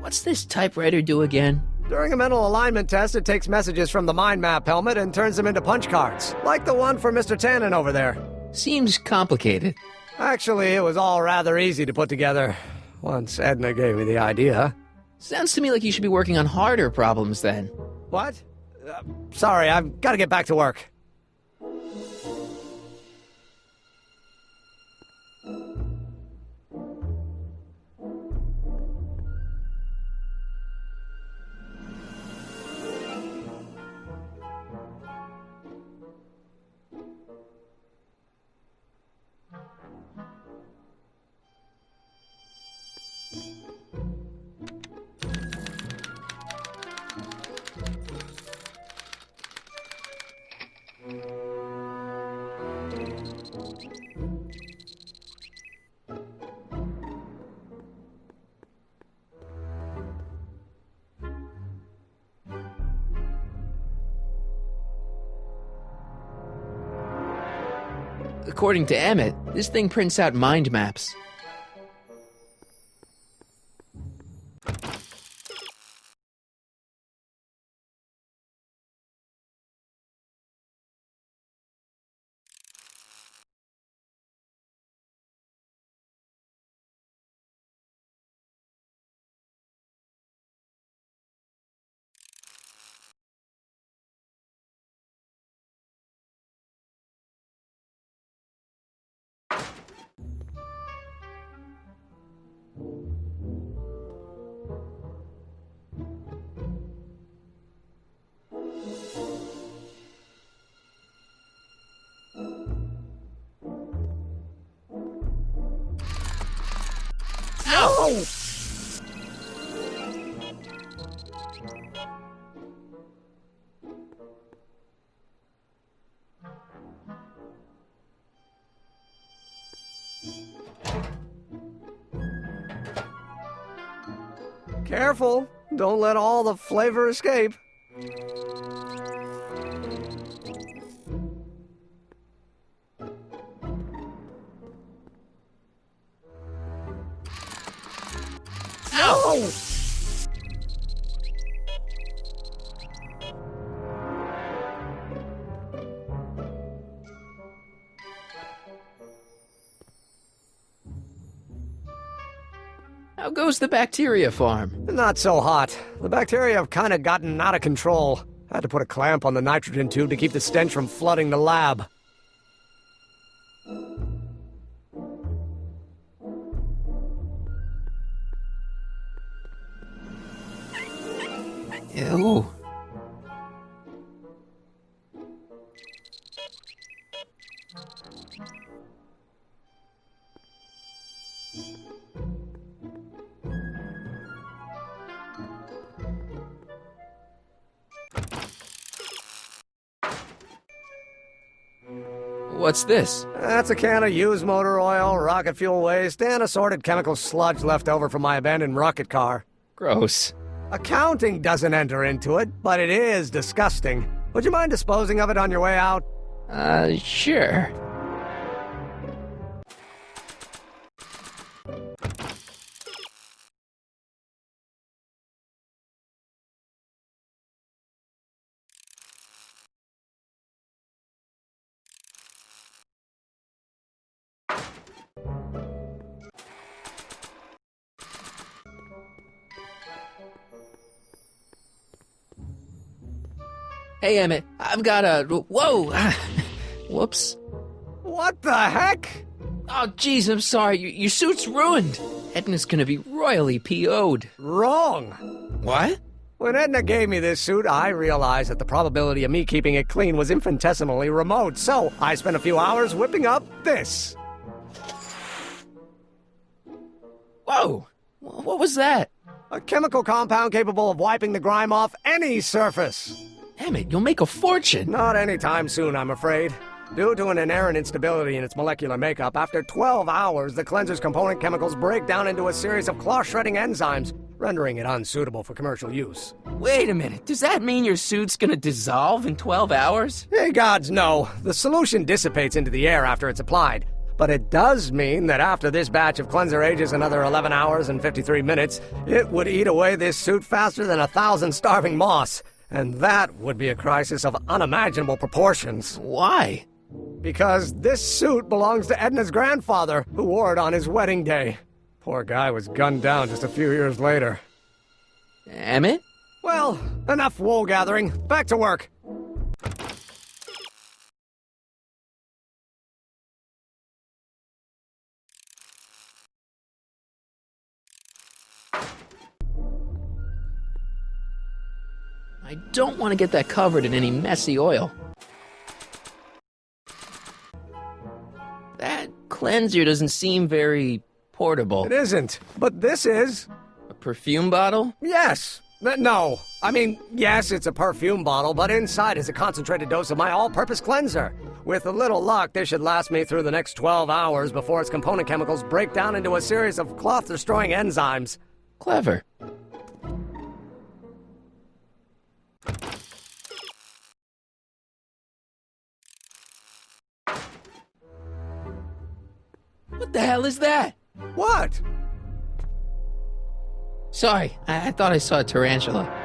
What's this typewriter do again? During a mental alignment test, it takes messages from the mind map helmet and turns them into punch cards, like the one for Mr. Tannen over there. Seems complicated. Actually, it was all rather easy to put together, once Edna gave me the idea. Sounds to me like you should be working on harder problems then. What? Sorry, I've got to get back to work. According to Emmett, this thing prints out mind maps. No! Careful. Don't let all the flavor escape. Ow! How goes the bacteria farm? Not so hot. The bacteria have kind of gotten out of control. Had to put a clamp on the nitrogen tube to keep the stench from flooding the lab. Ew. What's this? That's a can of used motor oil, rocket fuel waste, and assorted chemical sludge left over from my abandoned rocket car. Gross. Accounting doesn't enter into it, but it is disgusting. Would you mind disposing of it on your way out? Sure. Hey, Emmett, I've got a... Whoa! Whoops. What the heck? Oh, jeez, I'm sorry. Your suit's ruined. Edna's gonna be royally PO'd. Wrong. What? When Edna gave me this suit, I realized that the probability of me keeping it clean was infinitesimally remote, so I spent a few hours whipping up this. Whoa! What was that? A chemical compound capable of wiping the grime off any surface. Emmett, you'll make a fortune. Not anytime soon, I'm afraid. Due to an inherent instability in its molecular makeup, after 12 hours, the cleanser's component chemicals break down into a series of cloth-shredding enzymes, rendering it unsuitable for commercial use. Wait a minute, does that mean your suit's gonna dissolve in 12 hours? Hey, gods, no. The solution dissipates into the air after it's applied. But it does mean that after this batch of cleanser ages another 11 hours and 53 minutes, it would eat away this suit faster than 1,000 starving moths. And that would be a crisis of unimaginable proportions. Why? Because this suit belongs to Edna's grandfather, who wore it on his wedding day. Poor guy was gunned down just a few years later. Emmett? Well, enough wool gathering. Back to work. I don't want to get that covered in any messy oil. That cleanser doesn't seem very portable. It isn't, but this is. A perfume bottle? Yes. No. I mean, yes, it's a perfume bottle, but inside is a concentrated dose of my all-purpose cleanser. With a little luck, this should last me through the next 12 hours before its component chemicals break down into a series of cloth-destroying enzymes. Clever. What the hell is that? What? Sorry, I thought I saw a tarantula.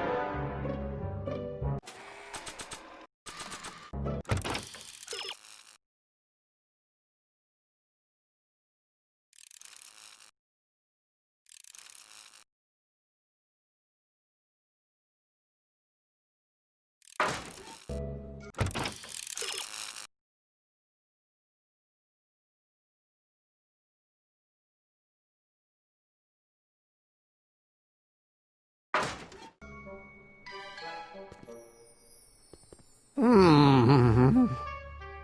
Hmm.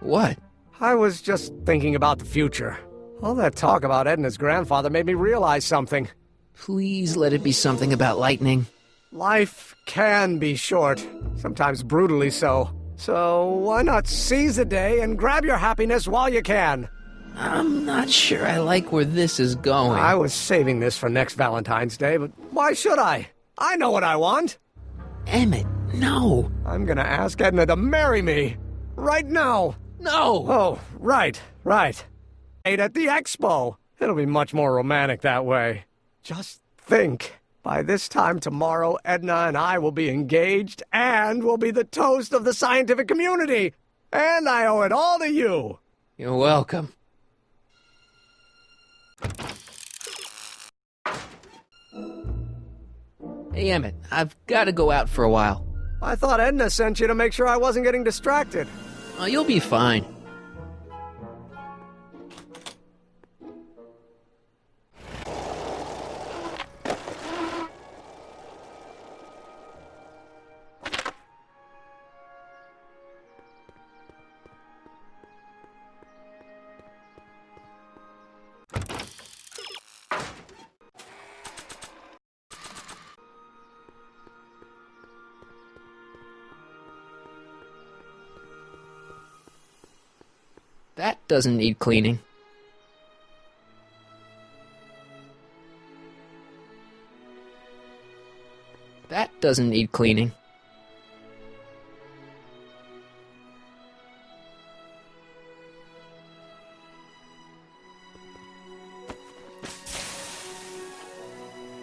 What? I was just thinking about the future. All that talk about Edna's grandfather made me realize something. Please let it be something about lightning. Life can be short, sometimes brutally so. So why not seize the day and grab your happiness while you can? I'm not sure I like where this is going. I was saving this for next Valentine's Day, but why should I? I know what I want. Emmett, no. I'm gonna ask Edna to marry me. Right now. No. Oh, right. At the expo. It'll be much more romantic that way. Just think. By this time tomorrow, Edna and I will be engaged and will be the toast of the scientific community. And I owe it all to you. You're welcome. Hey, Emmett, I've got to go out for a while. I thought Edna sent you to make sure I wasn't getting distracted. Oh, you'll be fine. That doesn't need cleaning. That doesn't need cleaning.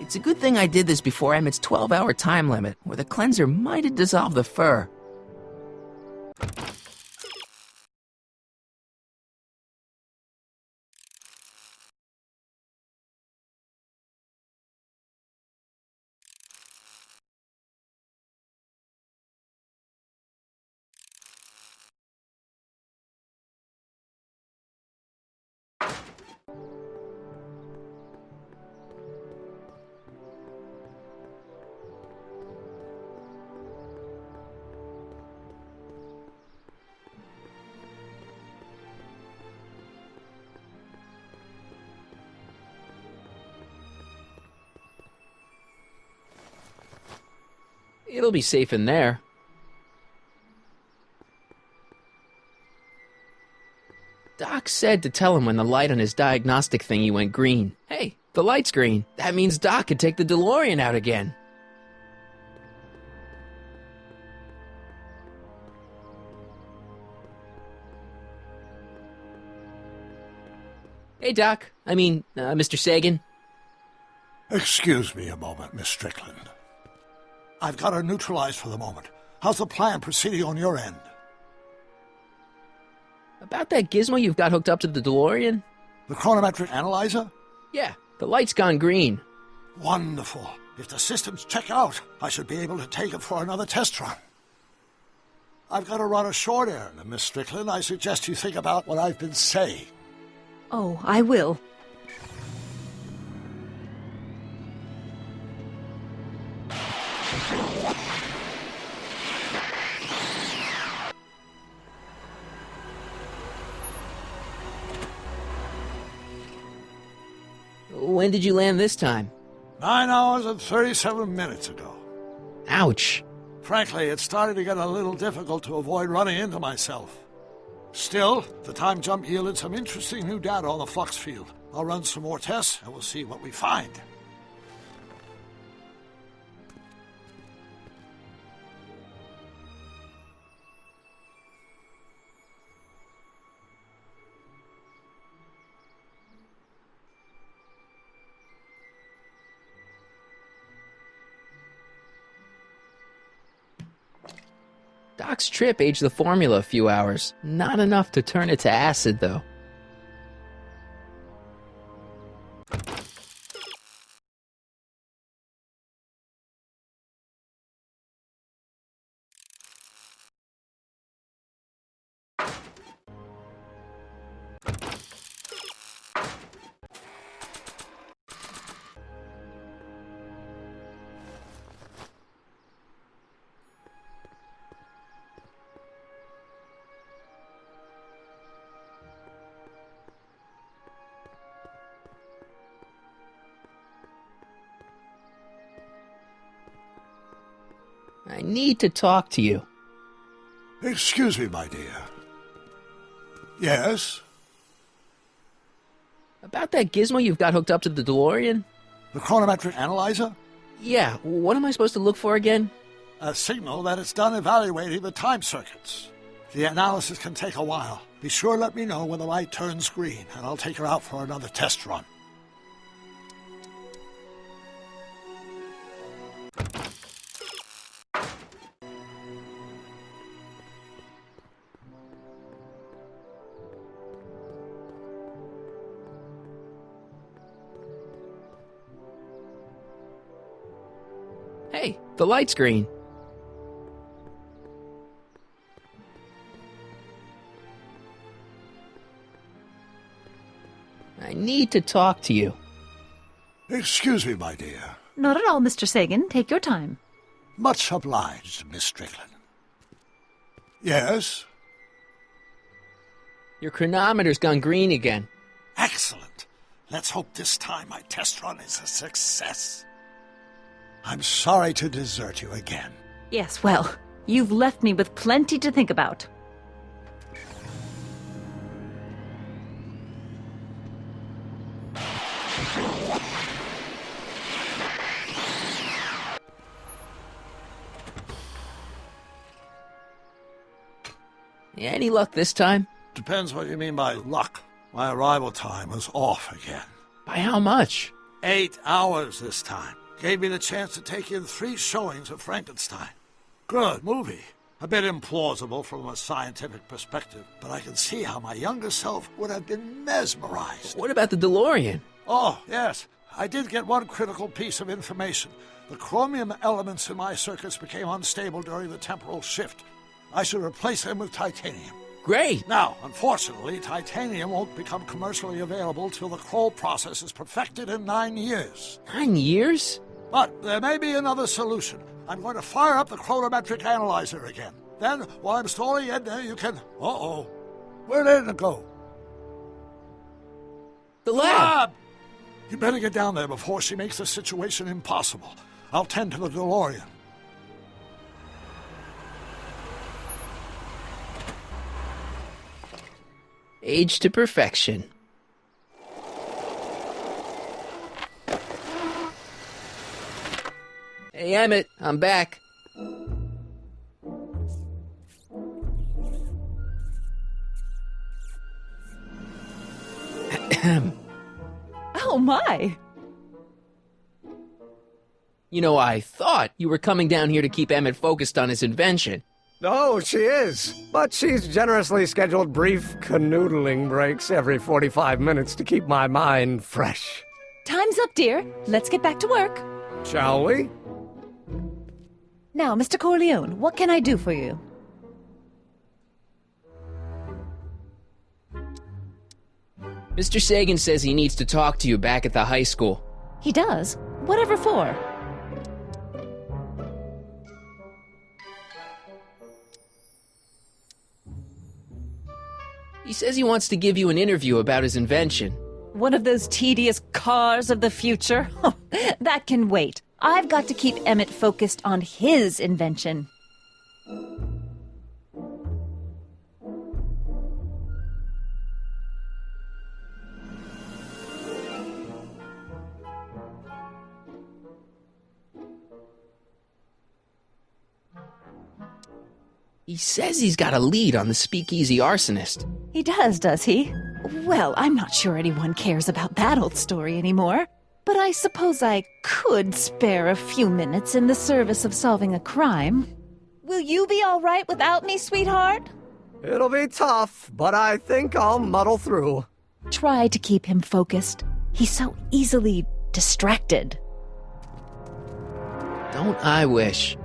It's a good thing I did this before Emmett's 12-hour time limit, or the cleanser might have dissolved the fur. It'll be safe in there. Doc said to tell him when the light on his diagnostic thingy went green. Hey, the light's green. That means Doc could take the DeLorean out again. Hey, Doc. Mr. Sagan. Excuse me a moment, Miss Strickland. I've got her neutralized for the moment. How's the plan proceeding on your end? About that gizmo you've got hooked up to the DeLorean? The chronometric analyzer? Yeah, the light's gone green. Wonderful. If the systems check out, I should be able to take it for another test run. I've got to run a short errand, Miss Strickland. I suggest you think about what I've been saying. Oh, I will. When did you land this time? 9 hours and 37 minutes ago. Ouch. Frankly, it's starting to get a little difficult to avoid running into myself. Still, the time jump yielded some interesting new data on the flux field. I'll run some more tests and we'll see what we find. Doc's trip aged the formula a few hours. Not enough to turn it to acid, though. I need to talk to you. Excuse me, my dear. Yes? About that gizmo you've got hooked up to the DeLorean? The chronometric analyzer? Yeah, what am I supposed to look for again? A signal that it's done evaluating the time circuits. The analysis can take a while. Be sure to let me know when the light turns green, and I'll take her out for another test run. Hey, the light's green. I need to talk to you. Excuse me, my dear. Not at all, Mr. Sagan. Take your time. Much obliged, Miss Strickland. Yes? Your chronometer's gone green again. Excellent. Let's hope this time my test run is a success. I'm sorry to desert you again. Yes, well, you've left me with plenty to think about. Any luck this time? Depends what you mean by luck. My arrival time was off again. By how much? 8 hours this time. Gave me the chance to take in 3 showings of Frankenstein. Good movie. A bit implausible from a scientific perspective, but I can see how my younger self would have been mesmerized. What about the DeLorean? Oh, yes. I did get one critical piece of information. The chromium elements in my circuits became unstable during the temporal shift. I should replace them with titanium. Great! Now, unfortunately, titanium won't become commercially available till the Kroll process is perfected in 9 years. 9 years? But there may be another solution. I'm going to fire up the chronometric analyzer again. Then, while I'm stalling Edna, you can... Uh-oh. Where did Edna go? The lab! You better get down there before she makes the situation impossible. I'll tend to the DeLorean. Age to perfection. Hey, Emmett, I'm back. Oh, my! You know, I thought you were coming down here to keep Emmett focused on his invention. Oh, she is. But she's generously scheduled brief canoodling breaks every 45 minutes to keep my mind fresh. Time's up, dear. Let's get back to work. Shall we? Now, Mr. Corleone, what can I do for you? Mr. Sagan says he needs to talk to you back at the high school. He does? Whatever for? He says he wants to give you an interview about his invention. One of those tedious cars of the future? That can wait. I've got to keep Emmett focused on his invention. He says he's got a lead on the speakeasy arsonist. He does he? Well, I'm not sure anyone cares about that old story anymore. But I suppose I could spare a few minutes in the service of solving a crime. Will you be all right without me, sweetheart? It'll be tough, but I think I'll muddle through. Try to keep him focused. He's so easily distracted. Don't I wish?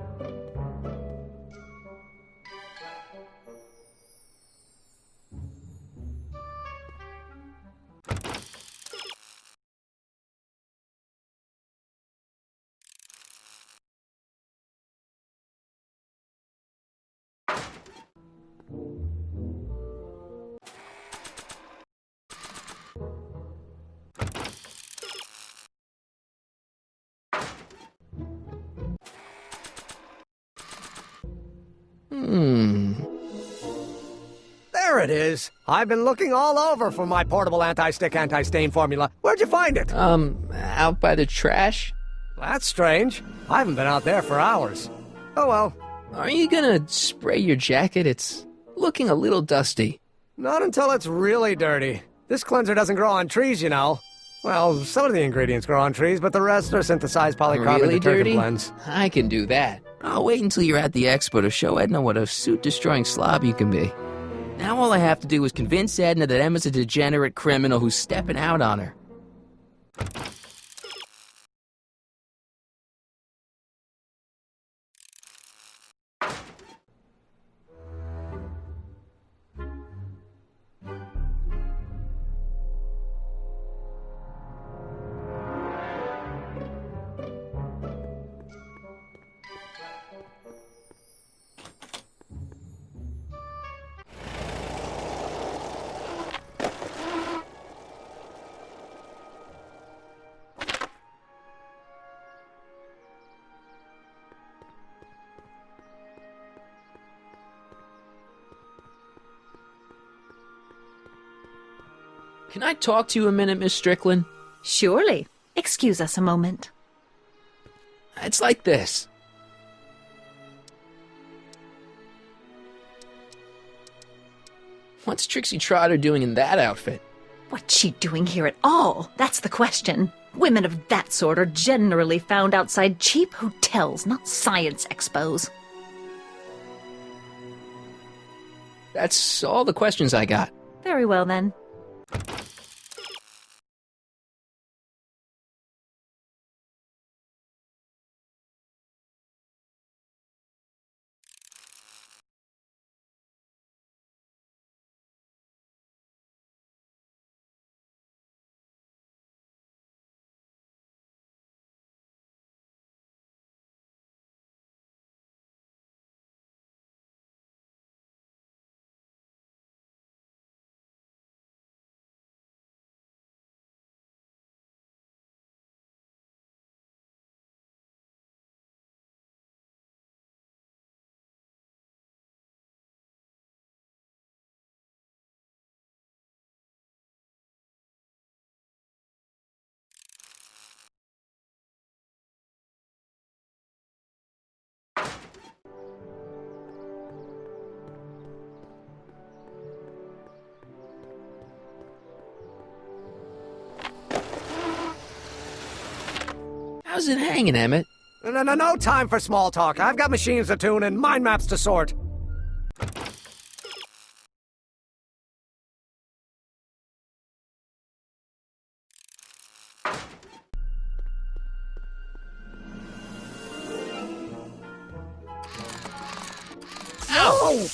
Here it is. I've been looking all over for my portable anti-stick, anti-stain formula. Where'd you find it? Out by the trash? That's strange. I haven't been out there for hours. Oh well. Are you gonna spray your jacket? It's looking a little dusty. Not until it's really dirty. This cleanser doesn't grow on trees, you know. Well, some of the ingredients grow on trees, but the rest are synthesized polycarbonate Really detergent dirty? blends. I can do that. I'll wait until you're at the expo to show Edna what a suit-destroying slob you can be. Now all I have to do is convince Edna that Emma's a degenerate criminal who's stepping out on her. Can I talk to you a minute, Miss Strickland? Surely. Excuse us a moment. It's like this. What's Trixie Trotter doing in that outfit? What's she doing here at all? That's the question. Women of that sort are generally found outside cheap hotels, not science expos. That's all the questions I got. Very well, then. How's it hanging, Emmett? No time for small talk. I've got machines to tune and mind maps to sort. Ow!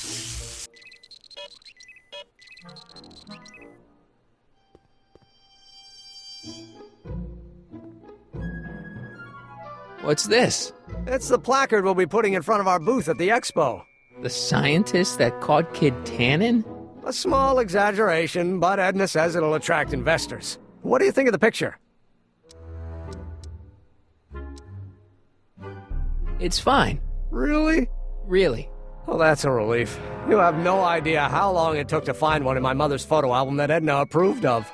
What's this? It's the placard we'll be putting in front of our booth at the expo. The scientist that caught Kid Tannen? A small exaggeration, but Edna says it'll attract investors. What do you think of the picture? It's fine. Really? Really. Well, that's a relief. You have no idea how long it took to find one in my mother's photo album that Edna approved of.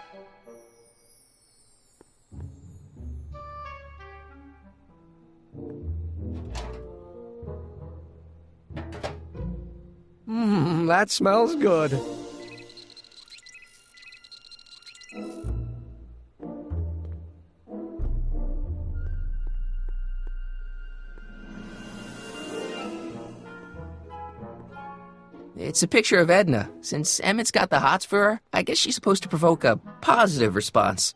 That smells good. It's a picture of Edna. Since Emmett's got the hots for her, I guess she's supposed to provoke a positive response.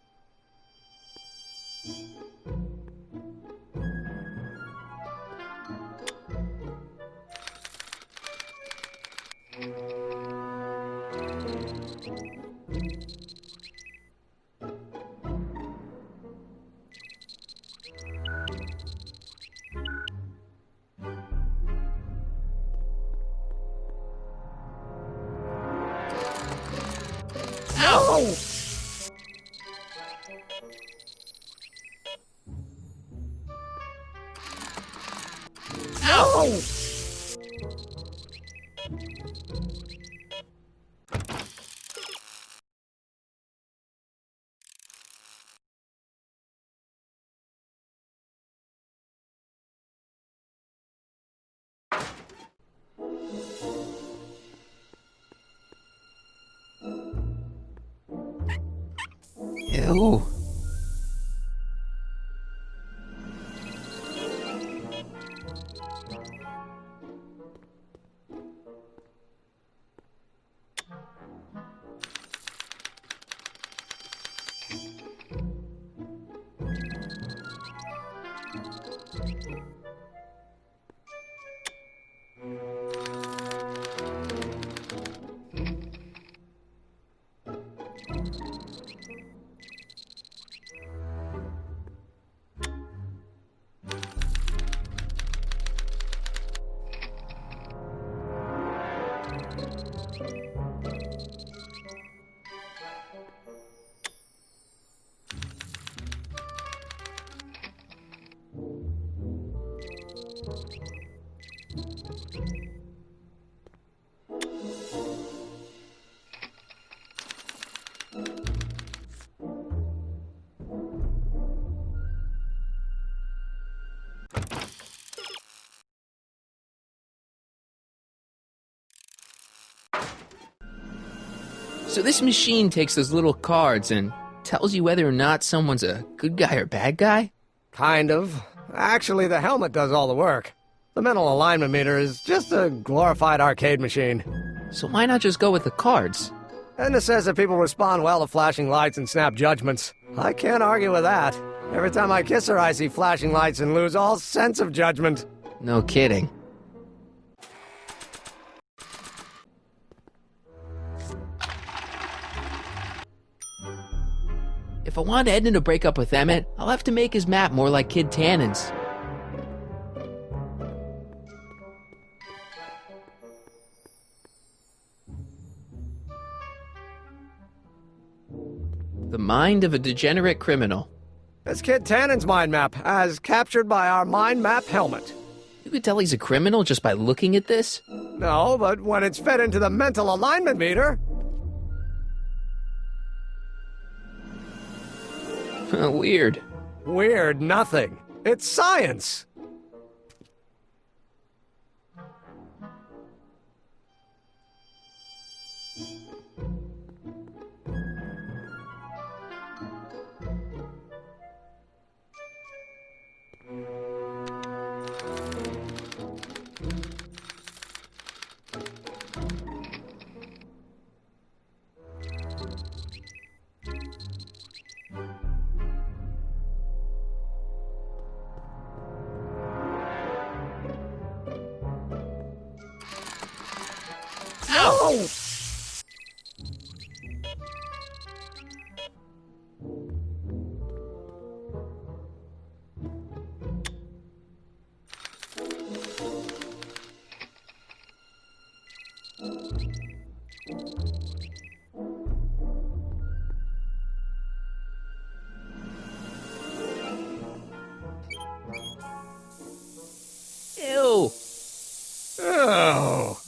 Ow! Ow! Ew. So this machine takes those little cards and tells you whether or not someone's a good guy or bad guy? Kind of. Actually, the helmet does all the work. The mental alignment meter is just a glorified arcade machine. So why not just go with the cards? Edna says that people respond well to flashing lights and snap judgments. I can't argue with that. Every time I kiss her, I see flashing lights and lose all sense of judgment. No kidding. If I want Edna to break up with Emmett, I'll have to make his map more like Kid Tannen's. The mind of a degenerate criminal. It's Kid Tannen's mind map, as captured by our mind map helmet. You could tell he's a criminal just by looking at this? No, but when it's fed into the mental alignment meter... Weird. Weird nothing. It's science. Ow! Ew! Oh.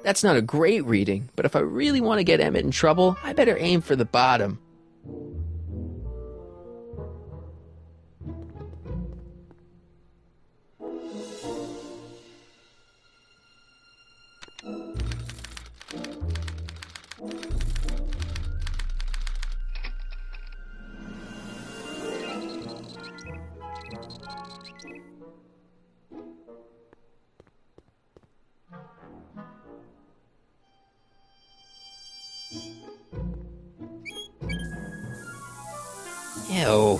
That's not a great reading, but if I really want to get Emmett in trouble, I better aim for the bottom. Ew.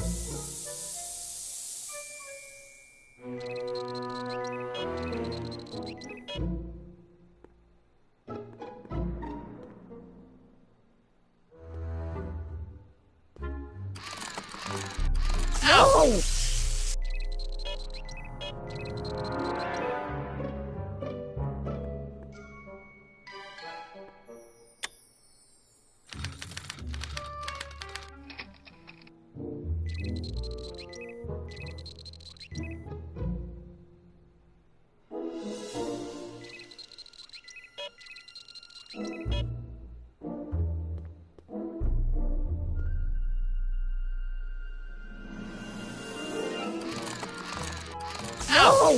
Ow! Ow!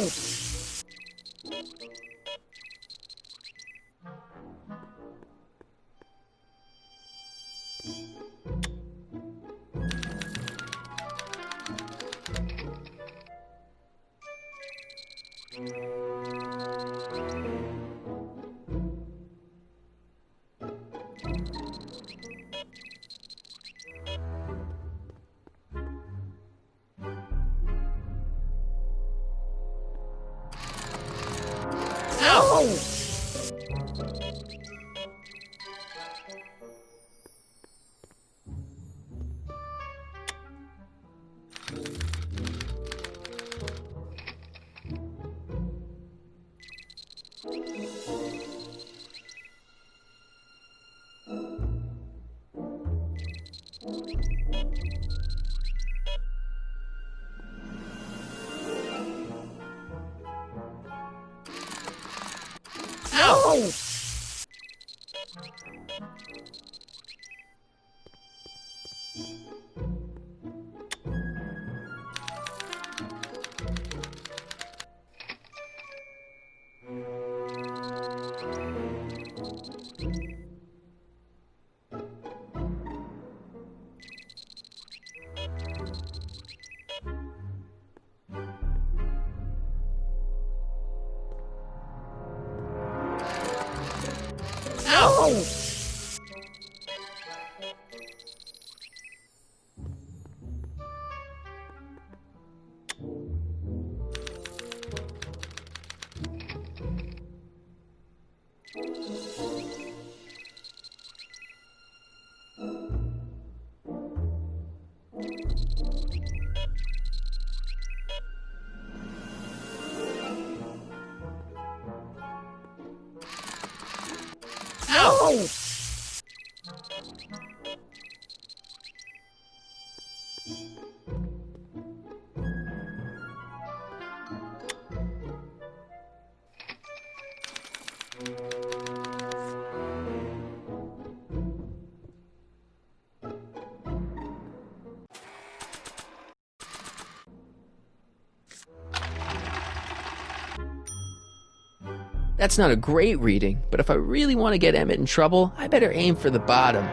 Ow! Ow! Ow! Ow! That's not a great reading, but if I really want to get Emmett in trouble, I better aim for the bottom.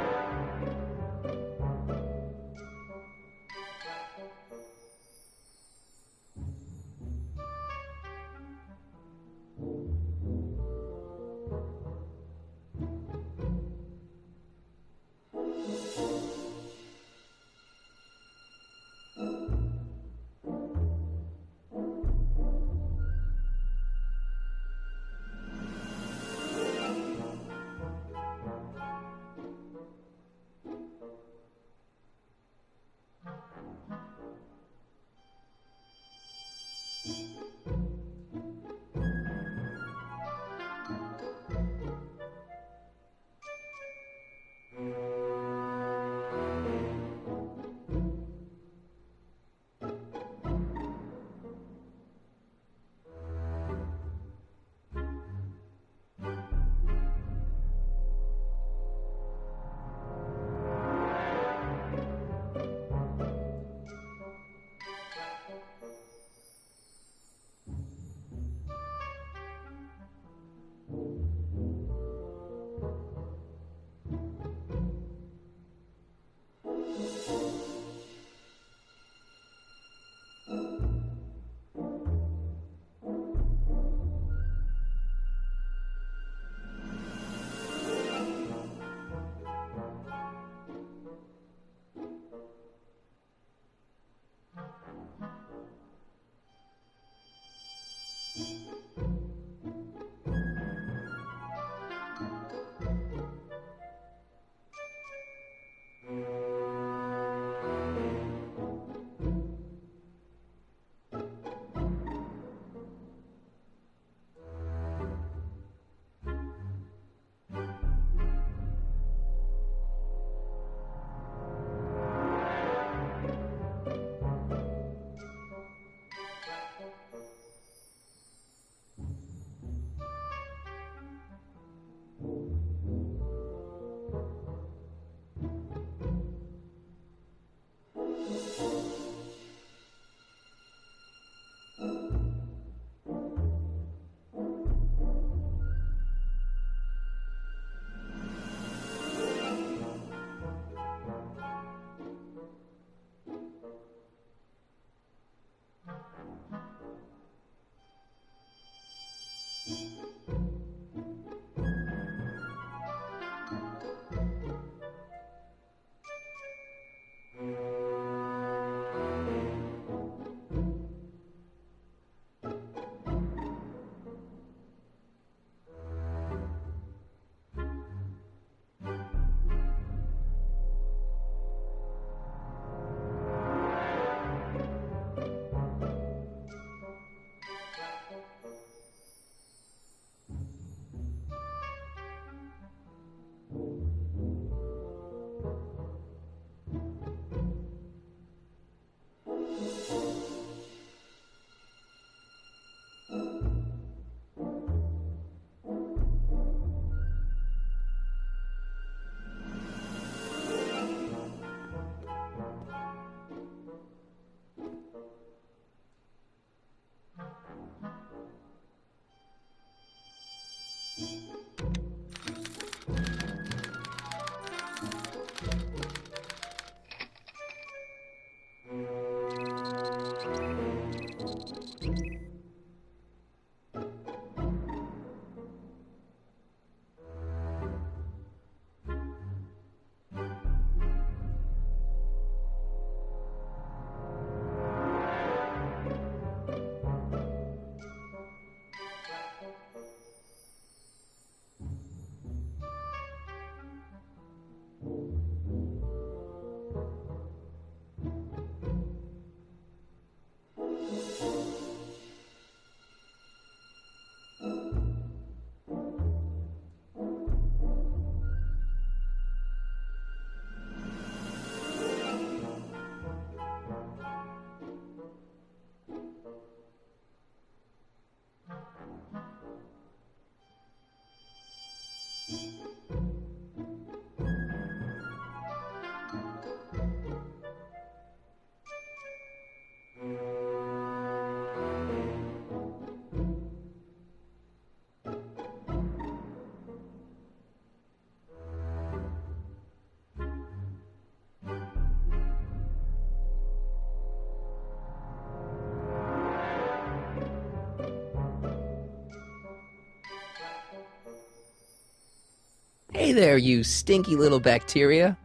Hey there, you stinky little bacteria.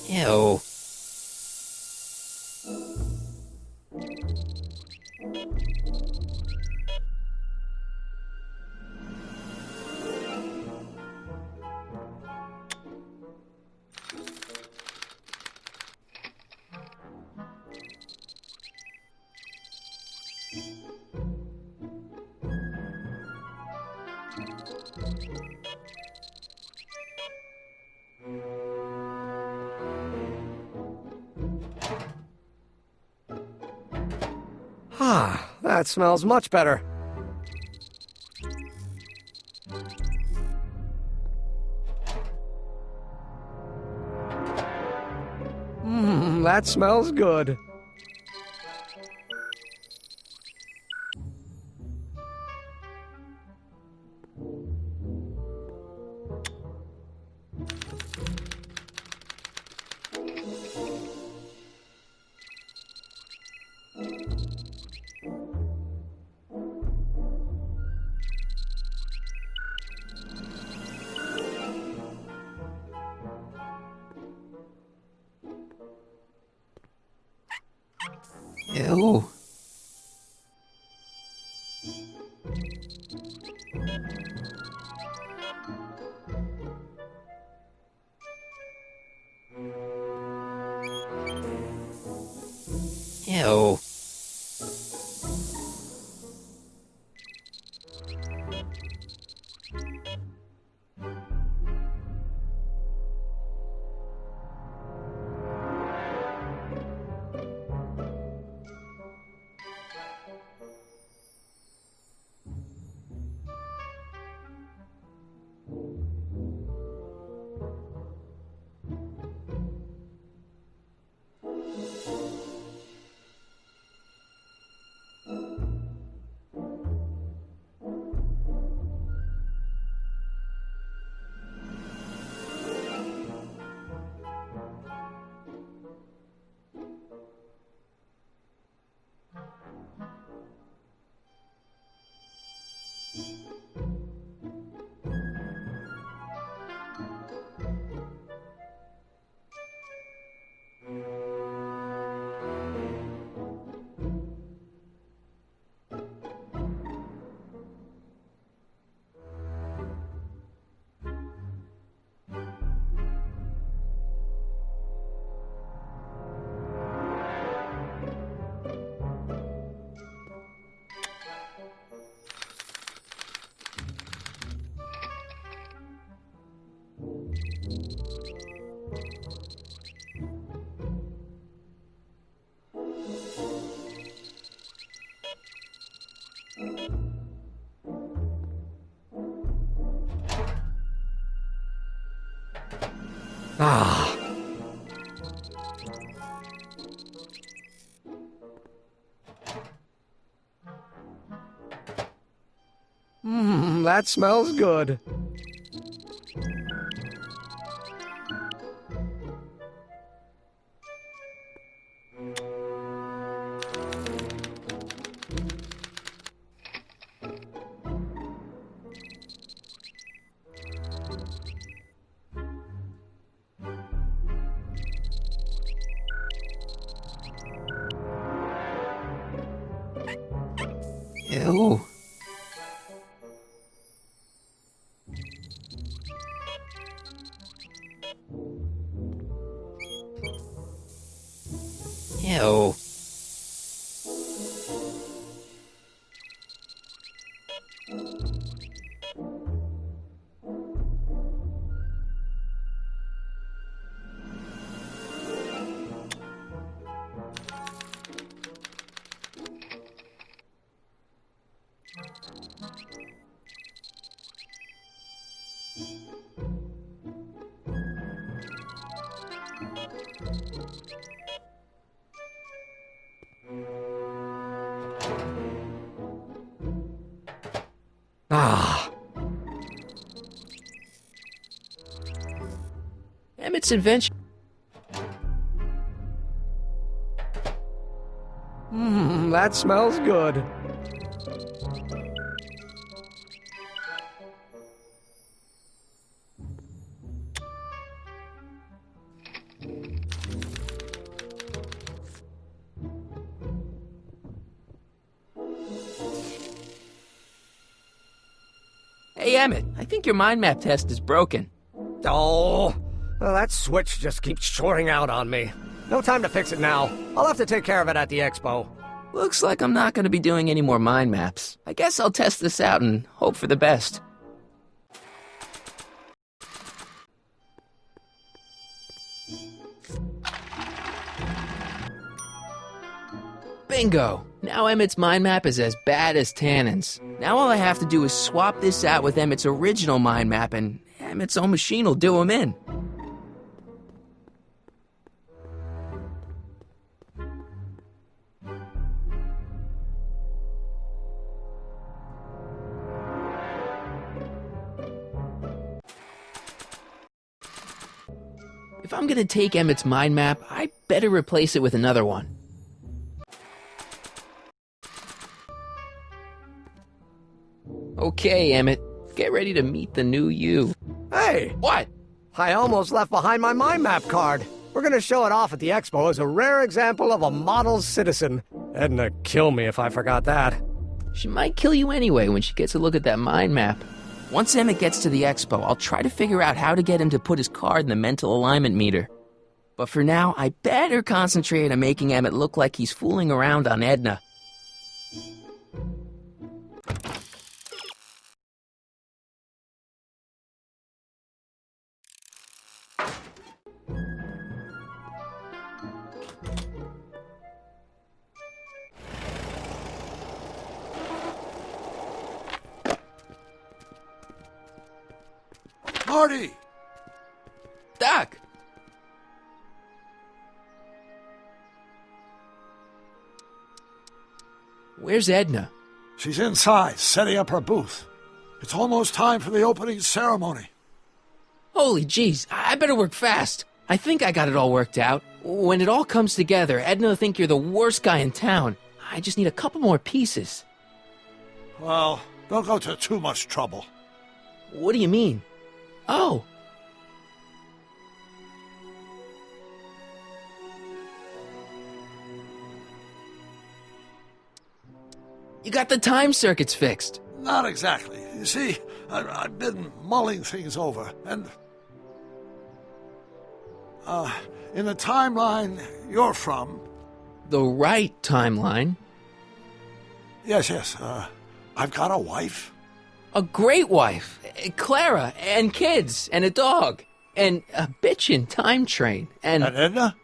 Ew. Ah, that smells much better. That smells good. Ew. Ew. Ah. That smells good. Ew. Ew. Ah. Emmett's invention. That smells good. Hey, Emmett, I think your mind map test is broken. Oh, well, that switch just keeps shorting out on me. No time to fix it now. I'll have to take care of it at the expo. Looks like I'm not going to be doing any more mind maps. I guess I'll test this out and hope for the best. Bingo! Now Emmett's mind map is as bad as Tannen's. Now all I have to do is swap this out with Emmett's original mind map, and Emmett's own machine will do him in. If I'm gonna take Emmett's mind map, I better replace it with another one. Okay, Emmett, get ready to meet the new you. Hey! What? I almost left behind my mind map card. We're gonna show it off at the expo as a rare example of a model citizen. Edna kill me if I forgot that. She might kill you anyway when she gets a look at that mind map. Once Emmett gets to the expo, I'll try to figure out how to get him to put his card in the mental alignment meter. But for now, I better concentrate on making Emmett look like he's fooling around on Edna. Marty! Doc! Where's Edna? She's inside, setting up her booth. It's almost time for the opening ceremony. Holy jeez, I better work fast. I think I got it all worked out. When it all comes together, Edna will think you're the worst guy in town. I just need a couple more pieces. Well, don't go to too much trouble. What do you mean? Oh. You got the time circuits fixed. Not exactly. You see, I've been mulling things over, and... in the timeline you're from... The right timeline? Yes, I've got a wife. A great wife, Clara, and kids, and a dog, and a bitchin' time train, and... And Edna?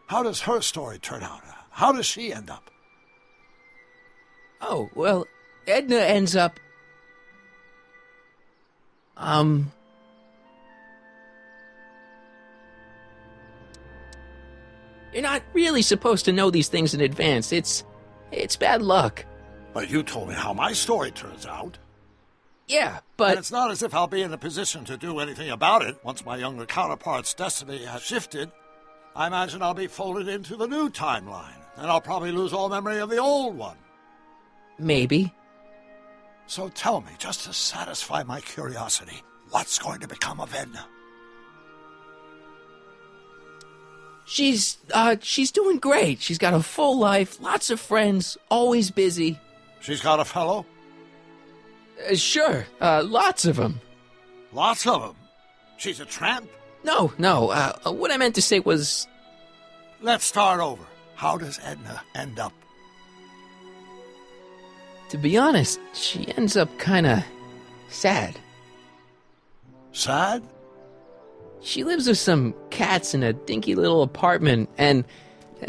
How does her story turn out? How does she end up? Oh, well, Edna ends up... You're not really supposed to know these things in advance. It's bad luck. But you told me how my story turns out. Yeah, but... And it's not as if I'll be in a position to do anything about it once my younger counterpart's destiny has shifted. I imagine I'll be folded into the new timeline, and I'll probably lose all memory of the old one. Maybe. So tell me, just to satisfy my curiosity, what's going to become of Edna? She's doing great. She's got a full life, lots of friends, always busy. She's got a fellow? Sure, lots of them. Lots of them? She's a tramp? No, what I meant to say was... Let's start over. How does Edna end up? To be honest, she ends up kinda sad. Sad? She lives with some cats in a dinky little apartment, and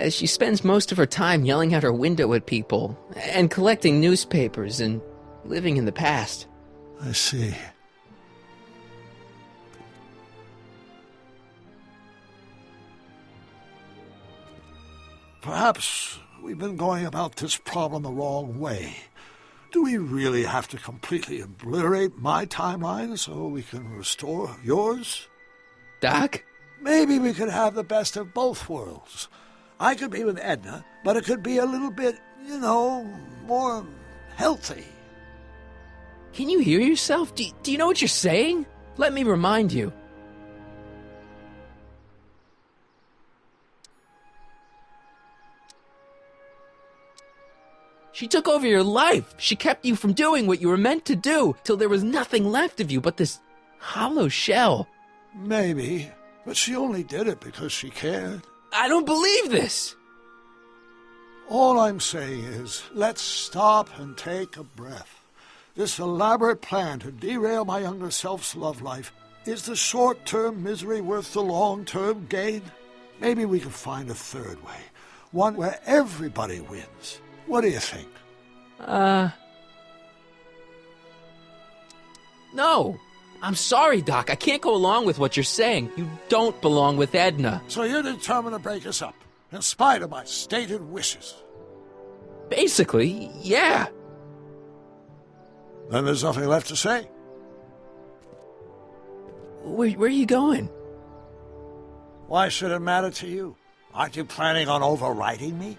she spends most of her time yelling out her window at people, and collecting newspapers, and living in the past. I see. Perhaps we've been going about this problem the wrong way. Do we really have to completely obliterate my timeline so we can restore yours? Doc? Maybe we could have the best of both worlds. I could be with Edna, but it could be a little bit, more healthy. Can you hear yourself? Do you know what you're saying? Let me remind you. She took over your life. She kept you from doing what you were meant to do, till there was nothing left of you but this hollow shell. Maybe, but she only did it because she cared. I don't believe this! All I'm saying is, let's stop and take a breath. This elaborate plan to derail my younger self's love life, is the short-term misery worth the long-term gain? Maybe we can find a third way, one where everybody wins. What do you think? No. I'm sorry, Doc. I can't go along with what you're saying. You don't belong with Edna. So you're determined to break us up, in spite of my stated wishes? Basically, yeah. Then there's nothing left to say. Where are you going? Why should it matter to you? Aren't you planning on overriding me?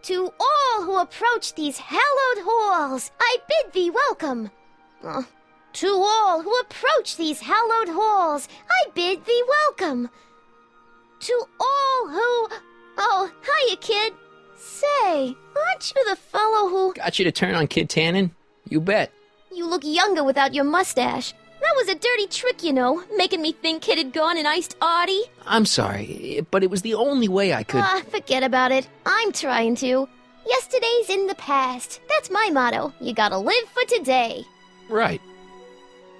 To all who approach these hallowed halls, I bid thee welcome. To all who approach these hallowed halls, I bid thee welcome. To all who... Oh, hiya, kid. Say, aren't you the fellow who... Got you to turn on Kid Tannen? You bet. You look younger without your mustache. That was a dirty trick, you know, making me think Kid had gone and iced Artie. I'm sorry, but it was the only way I could... Forget about it. I'm trying to. Yesterday's in the past. That's my motto. You gotta live for today. Right.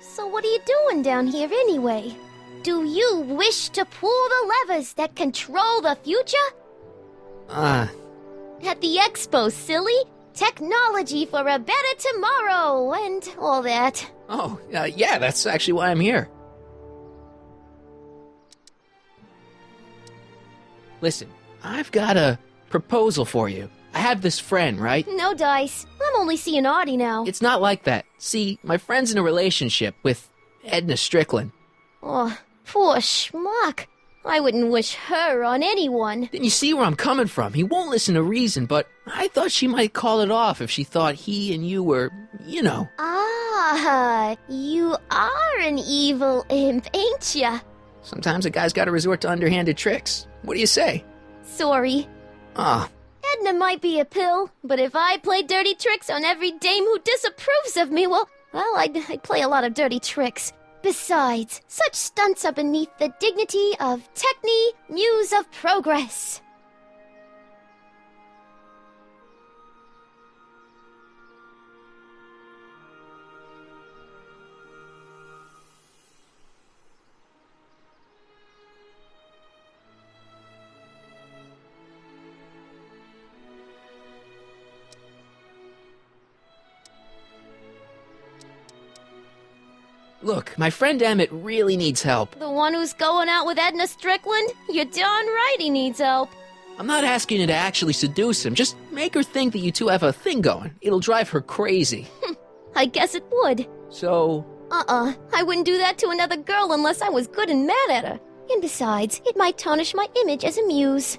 So what are you doing down here anyway? Do you wish to pull the levers that control the future? At the expo, silly. Technology for a better tomorrow, and all that. Oh, yeah, that's actually why I'm here. Listen, I've got a proposal for you. I have this friend, right? No dice. I'm only seeing Artie now. It's not like that. See, my friend's in a relationship with Edna Strickland. Oh, poor schmuck. I wouldn't wish her on anyone. Then you see where I'm coming from. He won't listen to reason, but I thought she might call it off if she thought he and you were, you know. You are an evil imp, ain't ya? Sometimes a guy's gotta resort to underhanded tricks. What do you say? Sorry. Edna might be a pill, but if I played dirty tricks on every dame who disapproves of me, well, I'd play a lot of dirty tricks. Besides, such stunts are beneath the dignity of Techne, Muse of Progress. Look, my friend Emmett really needs help. The one who's going out with Edna Strickland? You're darn right he needs help. I'm not asking you to actually seduce him. Just make her think that you two have a thing going. It'll drive her crazy. I guess it would. So... I wouldn't do that to another girl unless I was good and mad at her. And besides, it might tarnish my image as a muse.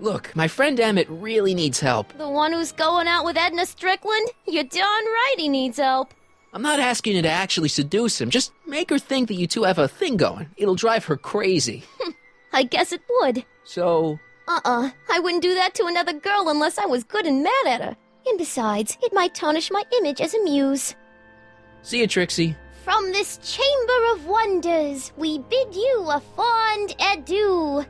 Look, my friend Emmett really needs help. The one who's going out with Edna Strickland? You're darn right he needs help. I'm not asking you to actually seduce him. Just make her think that you two have a thing going. It'll drive her crazy. I guess it would. So... I wouldn't do that to another girl unless I was good and mad at her. And besides, it might tarnish my image as a muse. See you, Trixie. From this chamber of wonders, we bid you a fond adieu.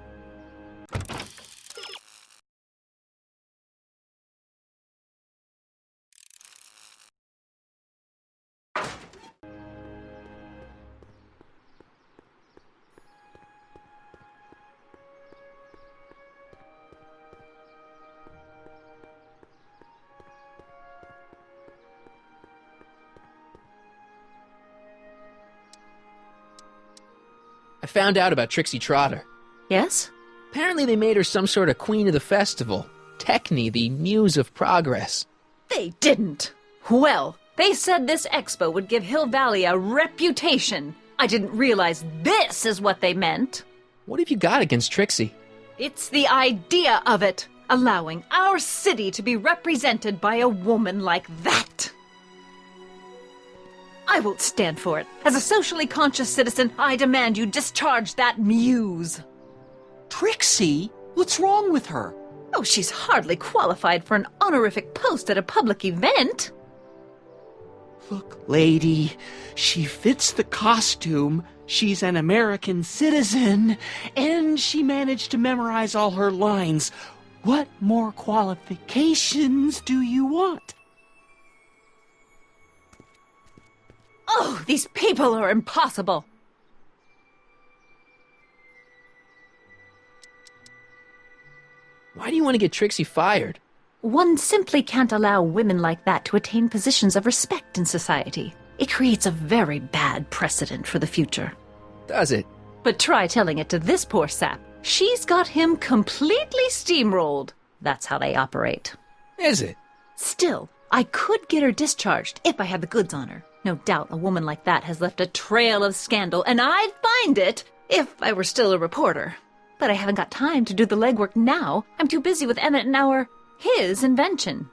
I found out about Trixie Trotter. Yes? Apparently they made her some sort of queen of the festival. Techne, the Muse of Progress. They didn't. Well, they said this expo would give Hill Valley a reputation. I didn't realize this is what they meant. What have you got against Trixie? It's the idea of it. Allowing our city to be represented by a woman like that. I won't stand for it. As a socially conscious citizen, I demand you discharge that muse. Trixie? What's wrong with her? Oh, she's hardly qualified for an honorific post at a public event. Look, lady, she fits the costume. She's an American citizen, and she managed to memorize all her lines. What more qualifications do you want? Oh, these people are impossible. Why do you want to get Trixie fired? One simply can't allow women like that to attain positions of respect in society. It creates a very bad precedent for the future. Does it? But try telling it to this poor sap. She's got him completely steamrolled. That's how they operate. Is it? Still, I could get her discharged if I had the goods on her. No doubt a woman like that has left a trail of scandal, and I'd find it if I were still a reporter. But I haven't got time to do the legwork now. I'm too busy with Emmett and his invention.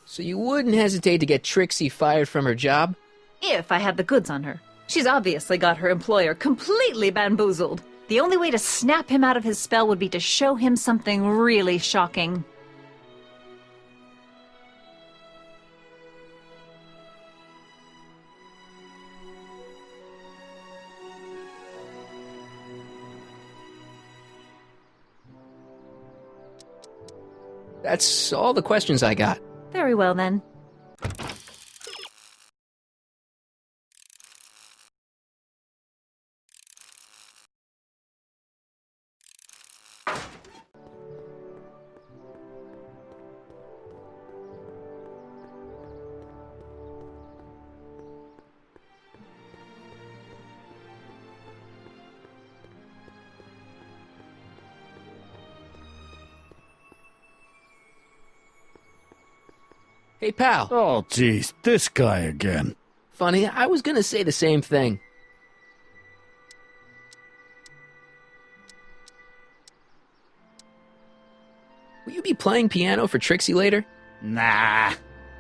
So you wouldn't hesitate to get Trixie fired from her job? If I had the goods on her. She's obviously got her employer completely bamboozled. The only way to snap him out of his spell would be to show him something really shocking. That's all the questions I got. Very well, then. Hey, pal. Oh, geez, this guy again. Funny, I was gonna say the same thing. Will you be playing piano for Trixie later? Nah.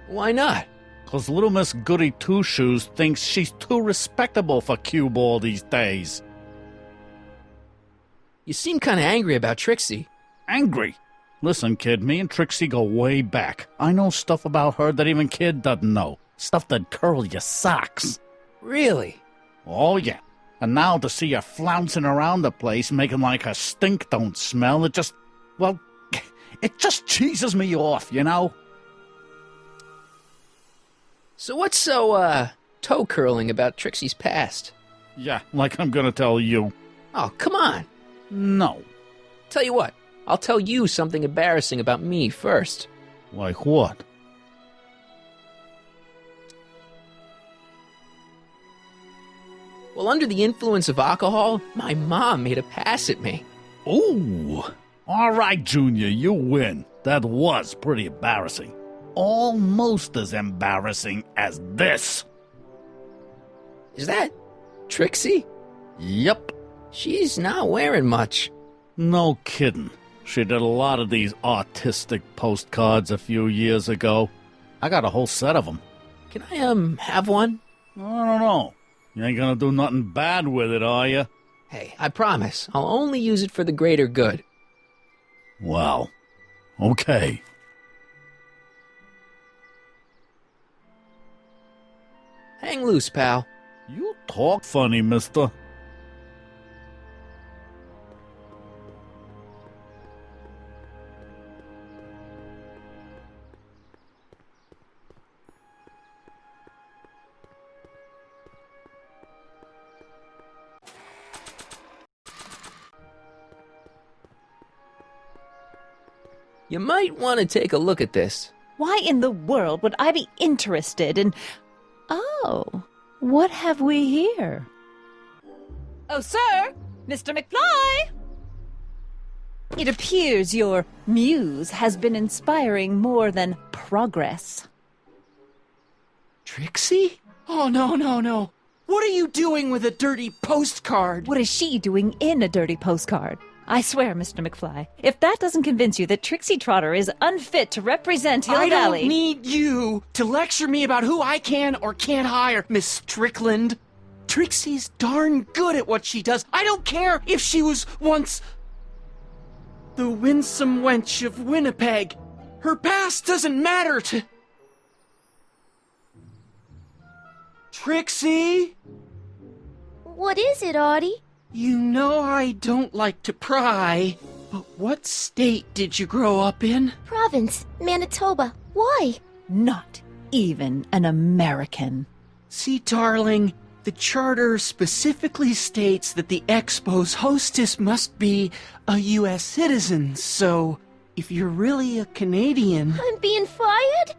Why not? 'Cause little Miss Goody Two-Shoes thinks she's too respectable for cue ball these days. You seem kinda angry about Trixie. Angry? Listen, kid, me and Trixie go way back. I know stuff about her that even Kid doesn't know. Stuff that'd curl your socks. Really? Oh, yeah. And now to see her flouncing around the place, making like her stink don't smell, it just cheeses me off, you know? So what's so, toe-curling about Trixie's past? Yeah, like I'm gonna tell you. Oh, come on. No. Tell you what, I'll tell you something embarrassing about me first. Like what? Well, under the influence of alcohol, my mom made a pass at me. Ooh. All right, Junior, you win. That was pretty embarrassing. Almost as embarrassing as this. Is that Trixie? Yep. She's not wearing much. No kidding. She did a lot of these artistic postcards a few years ago. I got a whole set of them. Can I, have one? I don't know. You ain't gonna do nothing bad with it, are you? Hey, I promise. I'll only use it for the greater good. Well, okay. Hang loose, pal. You talk funny, mister. You might want to take a look at this. Why in the world would I be interested in... Oh, what have we here? Oh, sir! Mr. McFly! It appears your muse has been inspiring more than progress. Trixie? Oh, no. What are you doing with a dirty postcard? What is she doing in a dirty postcard? I swear, Mr. McFly, if that doesn't convince you that Trixie Trotter is unfit to represent Hill I Valley... don't need you to lecture me about who I can or can't hire, Miss Strickland. Trixie's darn good at what she does. I don't care if she was once the winsome wench of Winnipeg. Her past doesn't matter to... Trixie? What is it, Audie? You know I don't like to pry, but what state did you grow up in? Province, Manitoba. Why? Not even an American. See, darling, the charter specifically states that the Expo's hostess must be a U.S. citizen, so if you're really a Canadian... I'm being fired?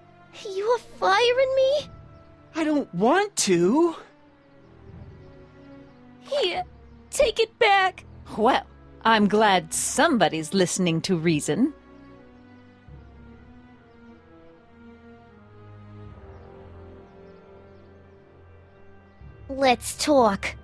You are firing me? I don't want to. Here. Take it back. Well, I'm glad somebody's listening to reason. Let's talk.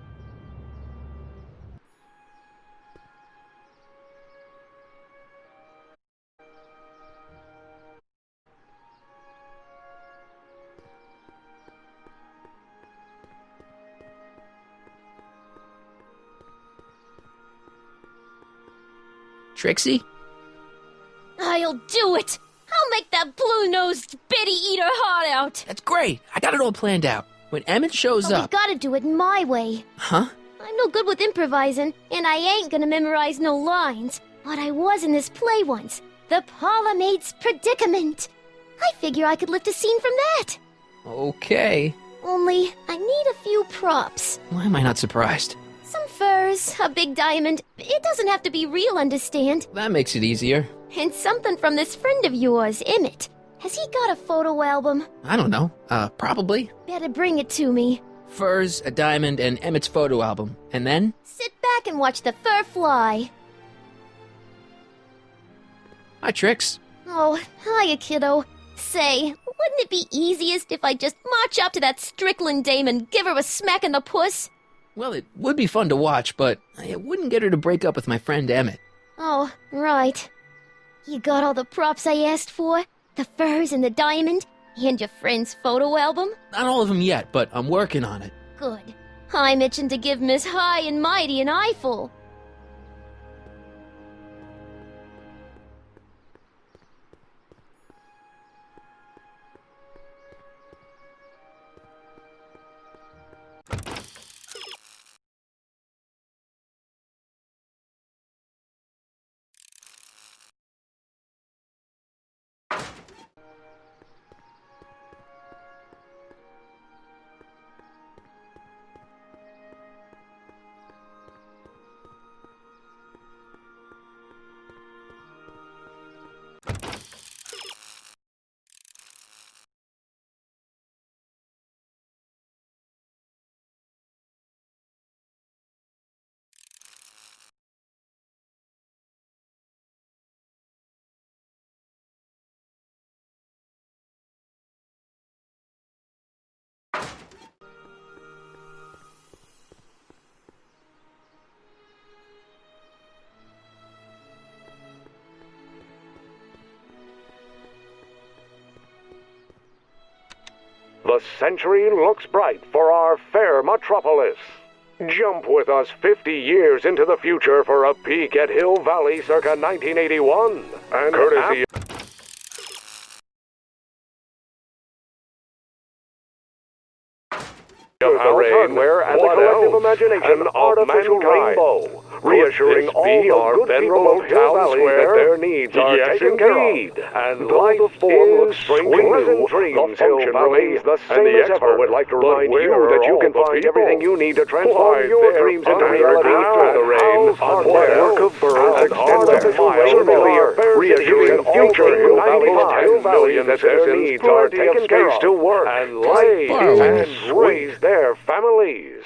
Trixie? I'll do it! I'll make that blue-nosed bitty eat her heart out! That's great. I got it all planned out. When Emmett shows But up... we gotta do it my way. Huh? I'm no good with improvising, and I ain't gonna memorize no lines. But I was in this play once. The Parlor-Maid's Predicament. I figure I could lift a scene from that. Okay. Only, I need a few props. Why am I not surprised? Some furs, a big diamond. It doesn't have to be real, understand? That makes it easier. And something from this friend of yours, Emmett. Has he got a photo album? I don't know. Probably. Better bring it to me. Furs, a diamond, and Emmett's photo album. And then? Sit back and watch the fur fly. Hi, Trix. Oh, hiya, kiddo. Say, wouldn't it be easiest if I just march up to that Strickland dame and give her a smack in the puss? Well, it would be fun to watch, but it wouldn't get her to break up with my friend Emmett. Oh, right. You got all the props I asked for? The furs and the diamond? And your friend's photo album? Not all of them yet, but I'm working on it. Good. I'm itching to give Miss High and Mighty an eyeful. The century looks bright for our fair metropolis. Jump with us 50 years into the future for a peek at Hill Valley circa 1981. And courtesy of hardware and the collective imagination of mankind, reassuring all the good people of Hill Valley that their needs are taken care of, and life is pleasant dreams. Hill Valley the same as ever would like to remind you that you can find everything you need to transform your dreams into reality through the rain of work of birds extended miles familiar, reassuring future Hill Valley that their needs are taken care of, to work and play and raise their families.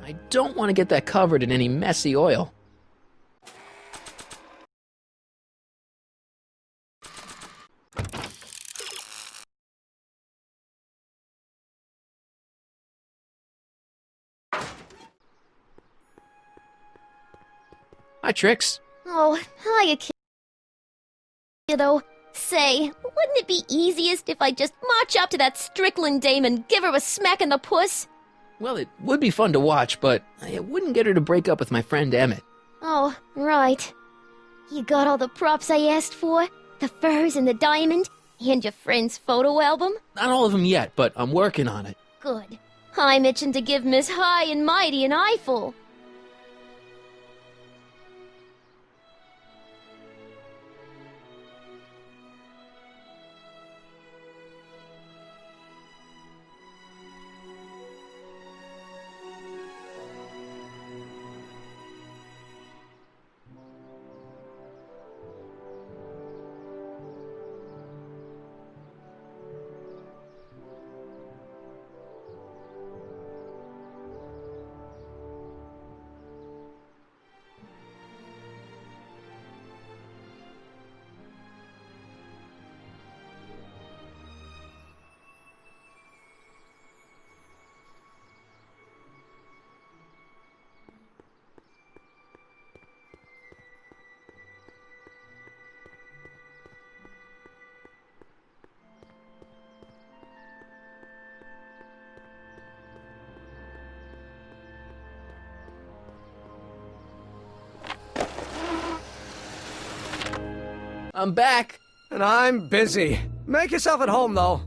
I don't want to get that covered in any messy oil. Hi, Trix. Oh, hiya, kiddo. Say, wouldn't it be easiest if I just march up to that Strickland dame and give her a smack in the puss? Well, it would be fun to watch, but it wouldn't get her to break up with my friend Emmett. Oh, right. You got all the props I asked for? The furs and the diamond? And your friend's photo album? Not all of them yet, but I'm working on it. Good. I'm itching to give Miss High and Mighty an eyeful. I'm back. And I'm busy. Make yourself at home, though.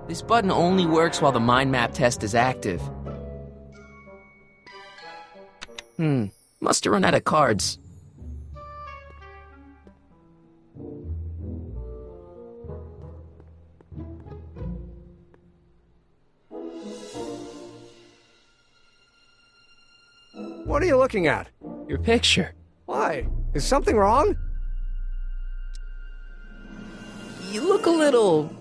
This button only works while the mind map test is active. Must have run out of cards. What are you looking at? Your picture. Why? Is something wrong? You look a little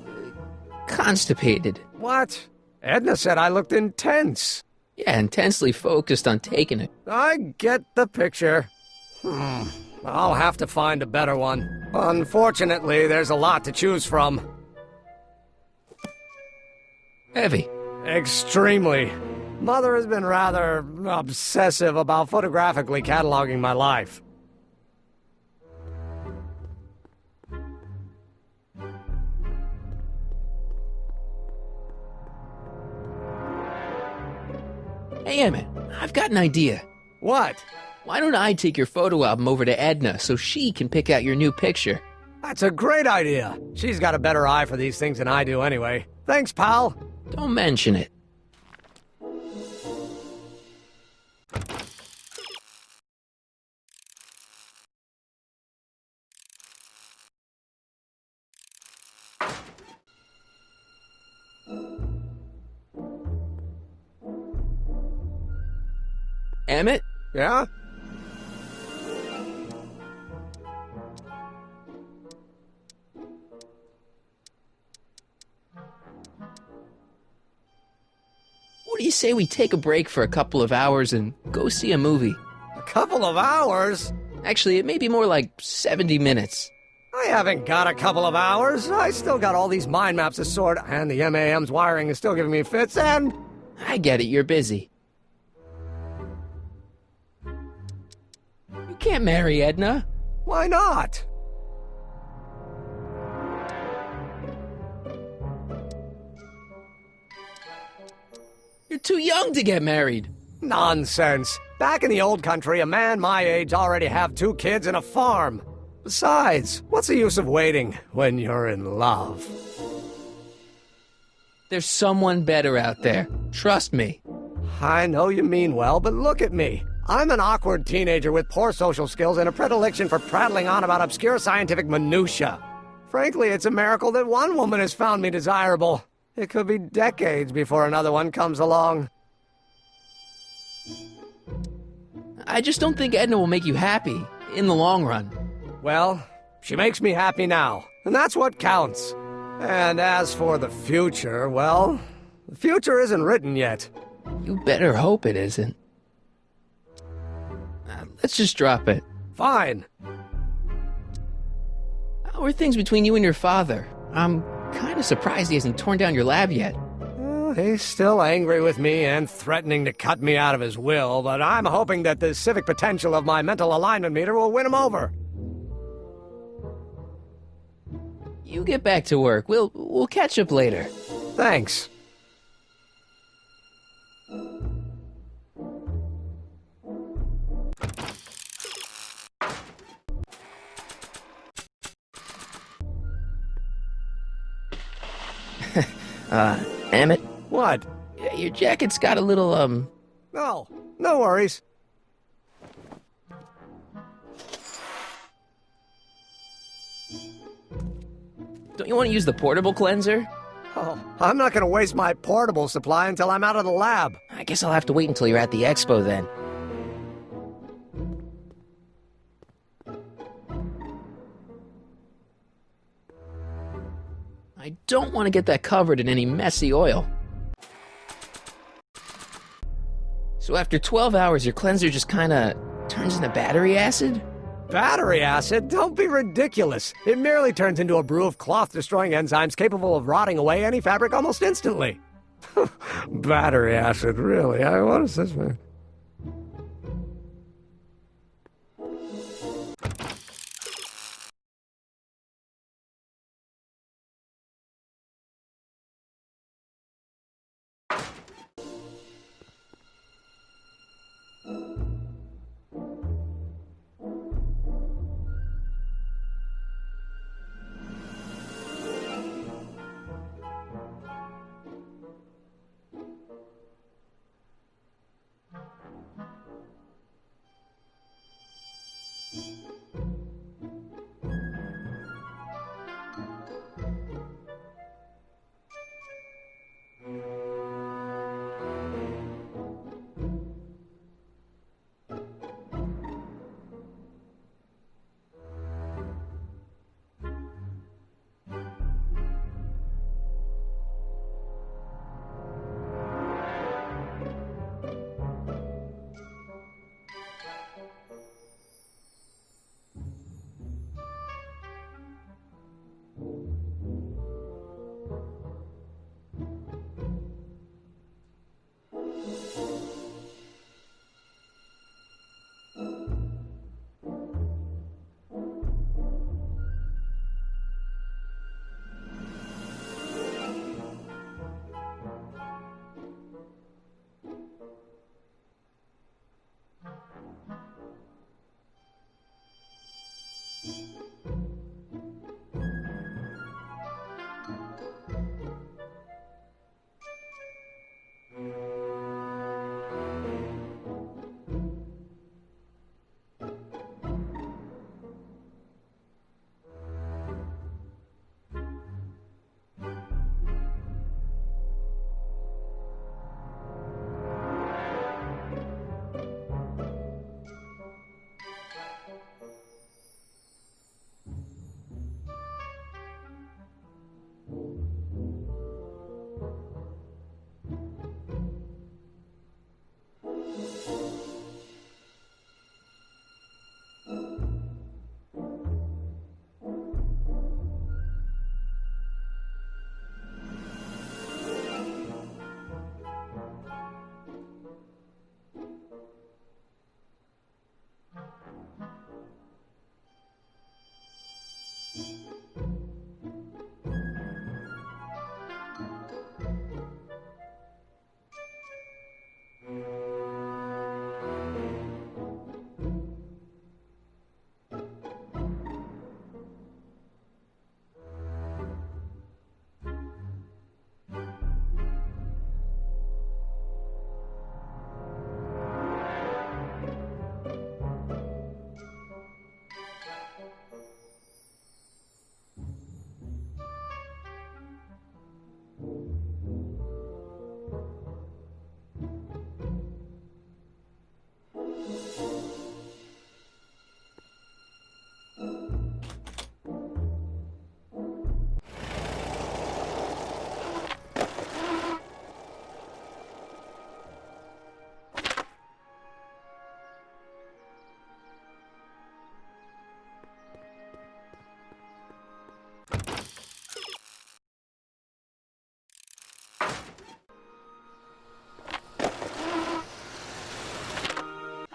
constipated. What? Edna said I looked intense. Yeah, intensely focused on taking it. I get the picture. I'll have to find a better one. Unfortunately, there's a lot to choose from. Heavy. Extremely. Mother has been rather obsessive about photographically cataloging my life. Hey, Emmett, I've got an idea. What? Why don't I take your photo album over to Edna so she can pick out your new picture? That's a great idea. She's got a better eye for these things than I do anyway. Thanks, pal. Don't mention it. Emmett? Yeah? What do you say we take a break for a couple of hours and go see a movie? A couple of hours? Actually, it may be more like 70 minutes. I haven't got a couple of hours. I still got all these mind maps to sort, and the MAM's wiring is still giving me fits, and... I get it, you're busy. You can't marry Edna. Why not? You're too young to get married. Nonsense. Back in the old country, a man my age already have 2 kids and a farm. Besides, what's the use of waiting when you're in love? There's someone better out there. Trust me. I know you mean well, but look at me. I'm an awkward teenager with poor social skills and a predilection for prattling on about obscure scientific minutiae. Frankly, it's a miracle that one woman has found me desirable. It could be decades before another one comes along. I just don't think Edna will make you happy in the long run. Well, she makes me happy now, and that's what counts. And as for the future, well, the future isn't written yet. You better hope it isn't. Let's just drop it. Fine. How are things between you and your father? I'm kind of surprised he hasn't torn down your lab yet. He's still angry with me and threatening to cut me out of his will, but I'm hoping that the civic potential of my mental alignment meter will win him over. You get back to work. We'll catch up later. Thanks. Emmett? What? Your jacket's got a little, No, no worries. Don't you want to use the portable cleanser? Oh, I'm not going to waste my portable supply until I'm out of the lab. I guess I'll have to wait until you're at the expo then. I don't want to get that covered in any messy oil. So after 12 hours, your cleanser just kinda turns into battery acid? Battery acid? Don't be ridiculous. It merely turns into a brew of cloth-destroying enzymes capable of rotting away any fabric almost instantly. Battery acid, really? What is this, man?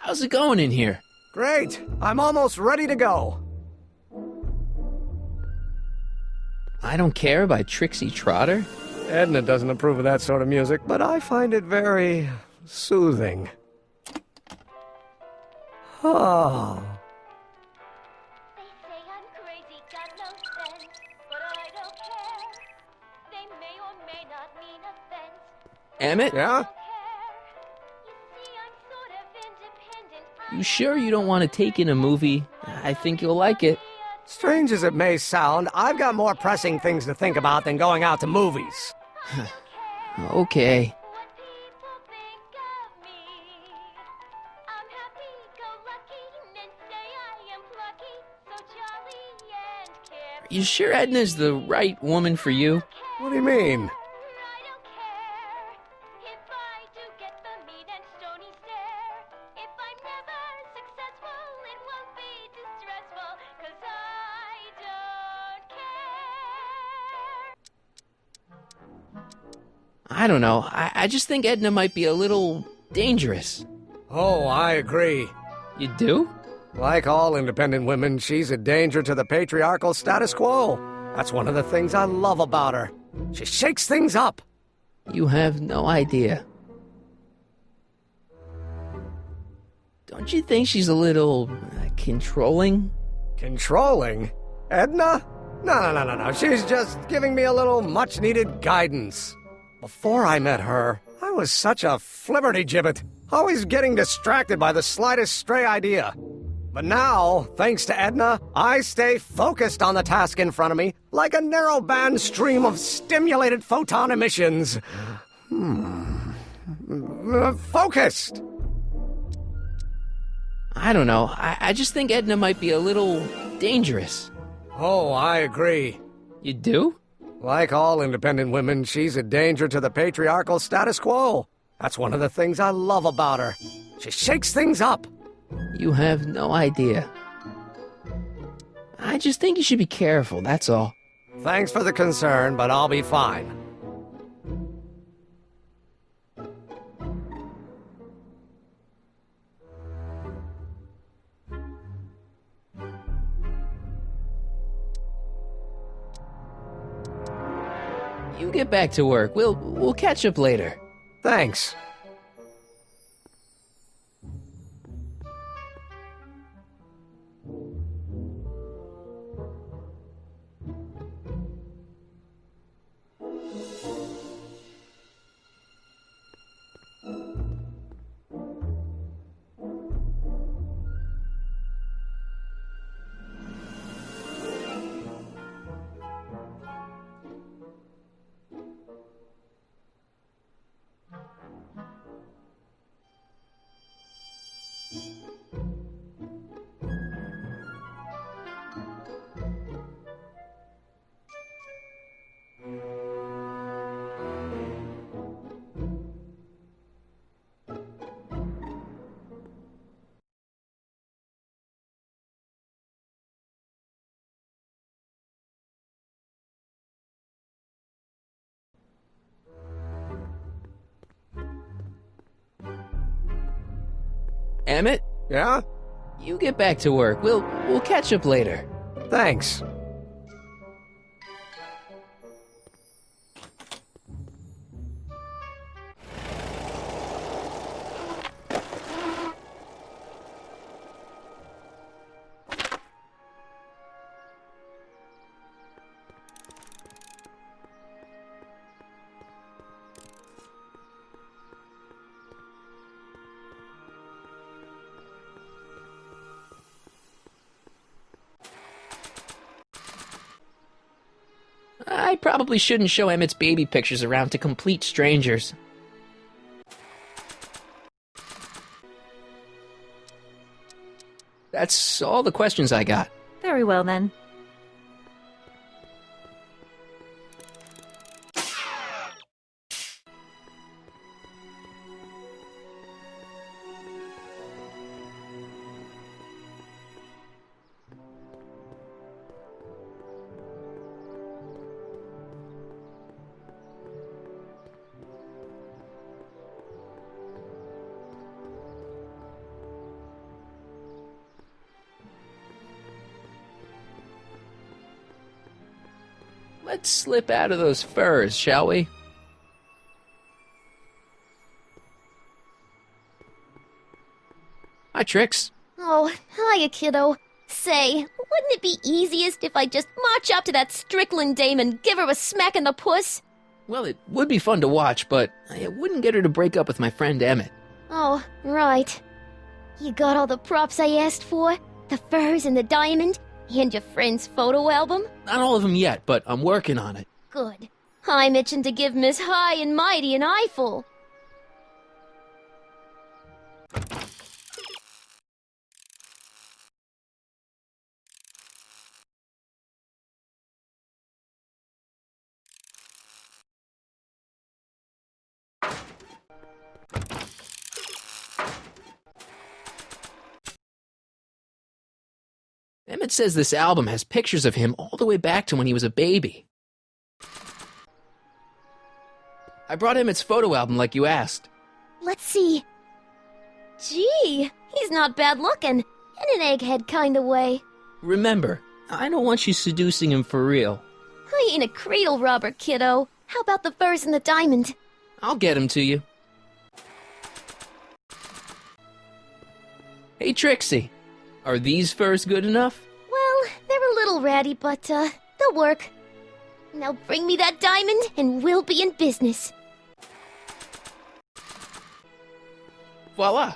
How's it going in here? Great. I'm almost ready to go. I Don't Care by Trixie Trotter? Edna doesn't approve of that sort of music, but I find it very soothing. Oh. Emmett? Yeah? You sure you don't want to take in a movie? I think you'll like it. Strange as it may sound, I've got more pressing things to think about than going out to movies. Okay. Are you sure Edna's the right woman for you? What do you mean? I don't know. I just think Edna might be a little dangerous. Oh, I agree. You do? Like all independent women, she's a danger to the patriarchal status quo. That's one of the things I love about her. She shakes things up. You have no idea. Don't you think she's a little controlling? Controlling? Edna? No. She's just giving me a little much-needed guidance. Before I met her, I was such a flibberty-gibbet, always getting distracted by the slightest stray idea. But now, thanks to Edna, I stay focused on the task in front of me, like a narrow-band stream of stimulated photon emissions. Focused! I don't know. I just think Edna might be a little dangerous. Oh, I agree. You do? Like all independent women, she's a danger to the patriarchal status quo. That's one of the things I love about her. She shakes things up. You have no idea. I just think you should be careful, that's all. Thanks for the concern, but I'll be fine. You get back to work. We'll catch up later. Thanks. Emmett? Yeah? You get back to work. We'll catch up later. Thanks. I probably shouldn't show Emmett's baby pictures around to complete strangers. That's all the questions I got. Very well, then. Let's slip out of those furs, shall we? Hi, Trix. Oh, hiya, kiddo. Say, wouldn't it be easiest if I just march up to that Strickland dame and give her a smack in the puss? Well, it would be fun to watch, but I wouldn't get her to break up with my friend Emmett. Oh, right. You got all the props I asked for? The furs and the diamond? And your friend's photo album? Not all of them yet, but I'm working on it. Good. I'm itching to give Miss High and Mighty an eyeful. Emmett says this album has pictures of him all the way back to when he was a baby. I brought Emmett's photo album like you asked. Let's see. Gee, he's not bad looking. In an egghead kind of way. Remember, I don't want you seducing him for real. I ain't a cradle robber, kiddo. How about the furs and the diamond? I'll get him to you. Hey, Trixie. Are these furs good enough? Well, they're a little ratty, but, they'll work. Now bring me that diamond, and we'll be in business. Voila!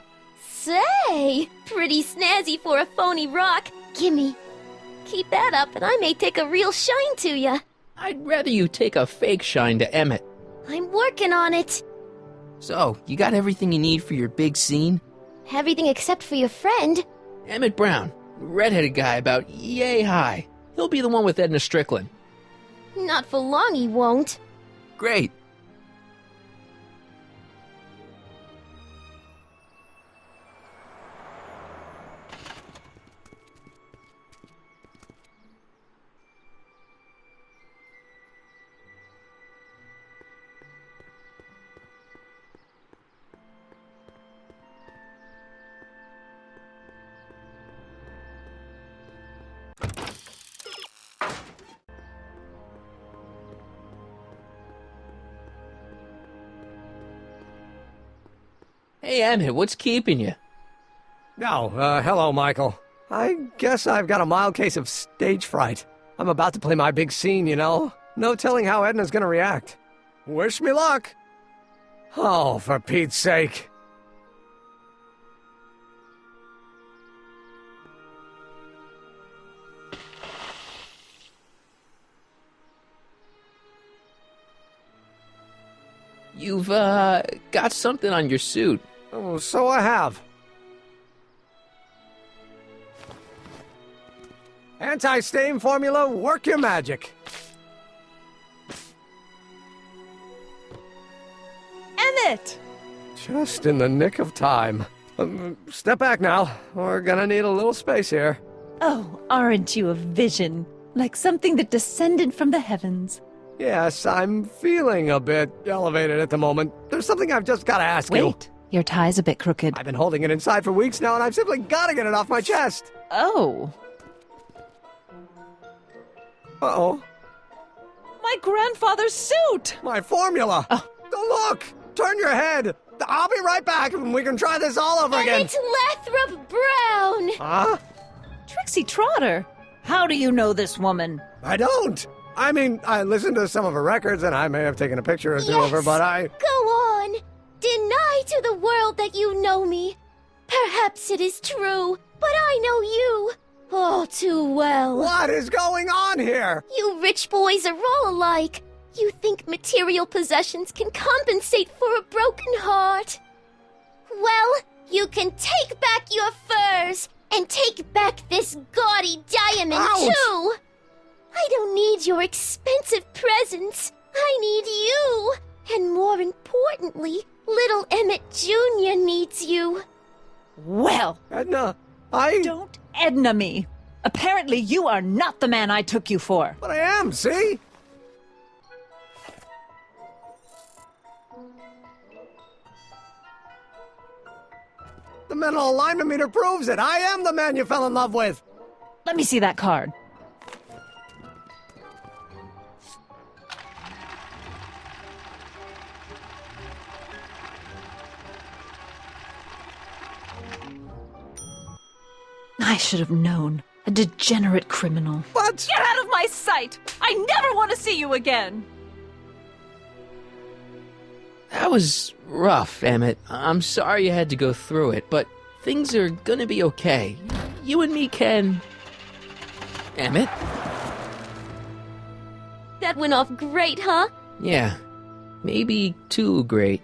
Say! Pretty snazzy for a phony rock. Gimme. Keep that up, and I may take a real shine to ya. I'd rather you take a fake shine to Emmett. I'm working on it. So, you got everything you need for your big scene? Everything except for your friend. Emmett Brown, redheaded guy about yay high. He'll be the one with Edna Strickland. Not for long he won't. Great. Hey, Emmett, what's keeping you? Oh, hello, Michael. I guess I've got a mild case of stage fright. I'm about to play my big scene, you know? No telling how Edna's gonna react. Wish me luck! Oh, for Pete's sake. You've, got something on your suit. Oh, so I have. Anti-stain formula, work your magic. Emmett! Just in the nick of time. Step back now. We're gonna need a little space here. Oh, aren't you a vision? Like something that descended from the heavens. Yes, I'm feeling a bit elevated at the moment. There's something I've just got to ask you. Wait, your tie's a bit crooked. I've been holding it inside for weeks now, and I've simply got to get it off my chest. Oh. Uh-oh. My grandfather's suit! My formula! Oh. Look! Turn your head! I'll be right back, and we can try this all over again. It's Lathrop Brown! Huh? Trixie Trotter! How do you know this woman? I don't! I mean, I listened to some of her records, and I may have taken a picture or two of her, but I... Go on! Deny to the world that you know me. Perhaps it is true, but I know you. Oh, too well. What is going on here? You rich boys are all alike. You think material possessions can compensate for a broken heart. Well, you can take back your furs, and take back this gaudy diamond, Ouch! too. I don't need your expensive presents. I need you. And more importantly, little Emmett Jr. needs you. Well, Edna, Don't Edna me. Apparently you are not the man I took you for. But I am, see? The mental alignment meter proves it. I am the man you fell in love with. Let me see that card. I should have known. A degenerate criminal. What? Get out of my sight! I never want to see you again! That was rough, Emmett. I'm sorry you had to go through it, but things are gonna be okay. You and me can... Emmett? That went off great, huh? Yeah, maybe too great.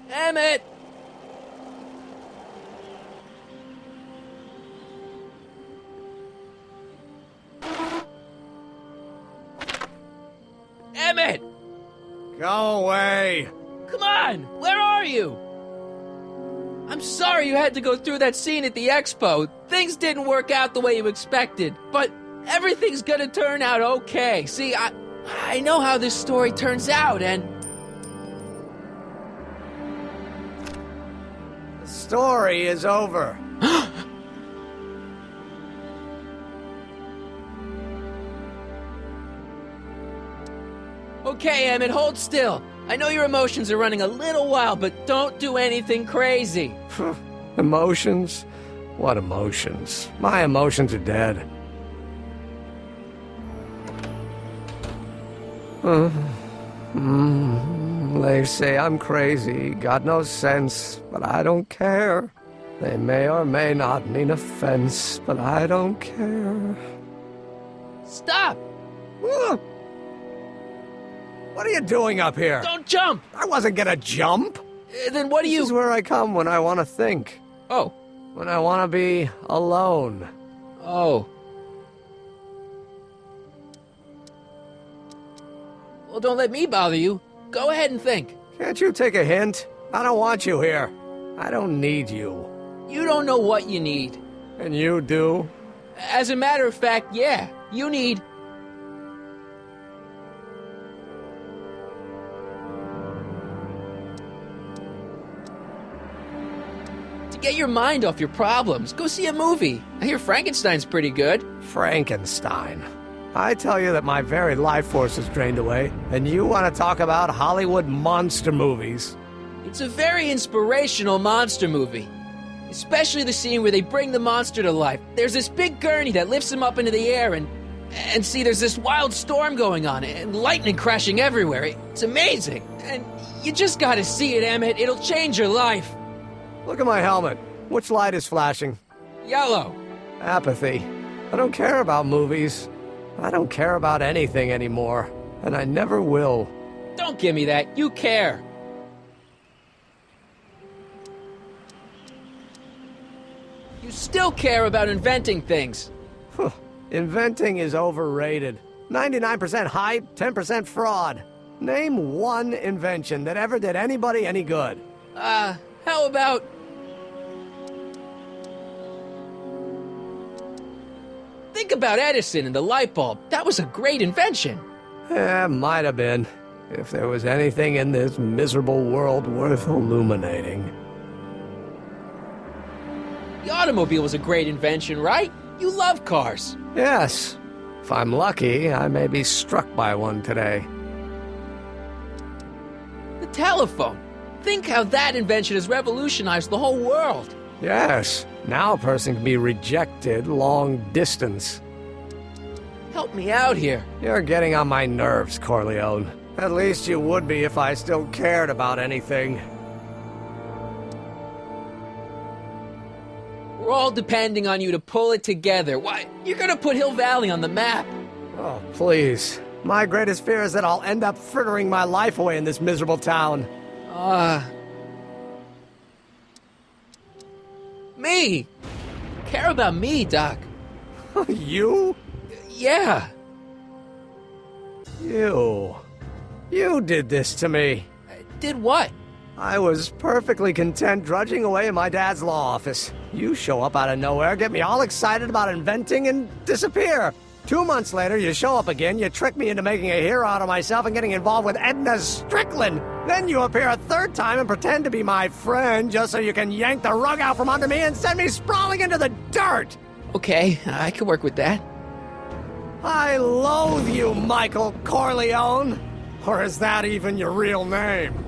Emmett! Emmett! Go away! Come on! Where are you? I'm sorry you had to go through that scene at the expo. Things didn't work out the way you expected, but everything's gonna turn out okay. See, I know how this story turns out, and... The story is over. Okay, Emmett, hold still. I know your emotions are running a little wild, but don't do anything crazy. Emotions? What emotions? My emotions are dead. They say I'm crazy, got no sense, but I don't care. They may or may not mean offense, but I don't care. Stop! What are you doing up here? Don't jump! I wasn't gonna jump. Then what do you... This is where I come when I want to think. Oh. When I want to be alone. Oh. Well, don't let me bother you. Go ahead and think. Can't you take a hint? I don't want you here. I don't need you. You don't know what you need. And you do? As a matter of fact, yeah. You need... Get your mind off your problems. Go see a movie. I hear Frankenstein's pretty good. Frankenstein. I tell you that my very life force is drained away, and you want to talk about Hollywood monster movies. It's a very inspirational monster movie. Especially the scene where they bring the monster to life. There's this big gurney that lifts him up into the air, and see, there's this wild storm going on, and lightning crashing everywhere. It's amazing. And you just gotta see it, Emmett. It'll change your life. Look at my helmet. Which light is flashing? Yellow. Apathy. I don't care about movies. I don't care about anything anymore. And I never will. Don't give me that. You care. You still care about inventing things. Inventing is overrated. 99% hype, 10% fraud. Name one invention that ever did anybody any good. How about... Think about Edison and the light bulb. That was a great invention. Might have been. If there was anything in this miserable world worth illuminating. The automobile was a great invention, right? You love cars. Yes. If I'm lucky, I may be struck by one today. The telephone. Think how that invention has revolutionized the whole world. Yes. Now a person can be rejected long distance. Help me out here. You're getting on my nerves, Corleone. At least you would be if I still cared about anything. We're all depending on you to pull it together. Why, you're gonna put Hill Valley on the map. Oh, please. My greatest fear is that I'll end up frittering my life away in this miserable town. Me! Care about me, Doc. You? Yeah. You did this to me. Did what? I was perfectly content drudging away in my dad's law office. You show up out of nowhere, get me all excited about inventing, and disappear. 2 months later, you show up again, you trick me into making a hero out of myself and getting involved with Edna Strickland. Then you appear a third time and pretend to be my friend just so you can yank the rug out from under me and send me sprawling into the dirt. Okay, I can work with that. I loathe you, Michael Corleone. Or is that even your real name?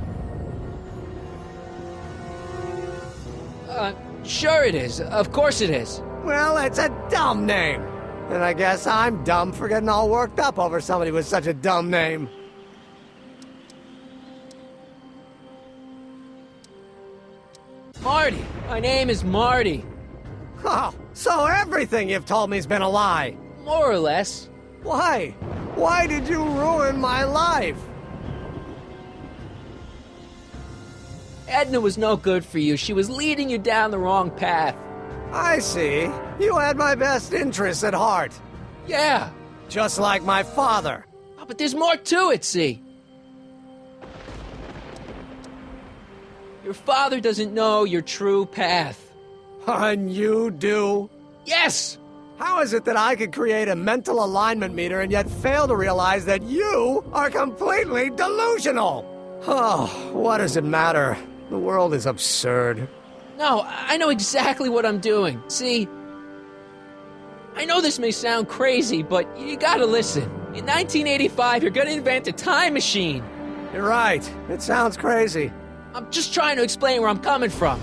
Sure it is. Of course it is. Well, it's a dumb name. And I guess I'm dumb for getting all worked up over somebody with such a dumb name. Marty. My name is Marty. Oh, so everything you've told me's been a lie. More or less. Why? Why did you ruin my life? Edna was no good for you. She was leading you down the wrong path. I see. You had my best interests at heart. Yeah. Just like my father. Oh, but there's more to it, see? Your father doesn't know your true path. And you do? Yes! How is it that I could create a mental alignment meter and yet fail to realize that you are completely delusional? Oh, what does it matter? The world is absurd. No, I know exactly what I'm doing. See, I know this may sound crazy, but you gotta listen. In 1985, you're gonna invent a time machine. You're right. It sounds crazy. I'm just trying to explain where I'm coming from.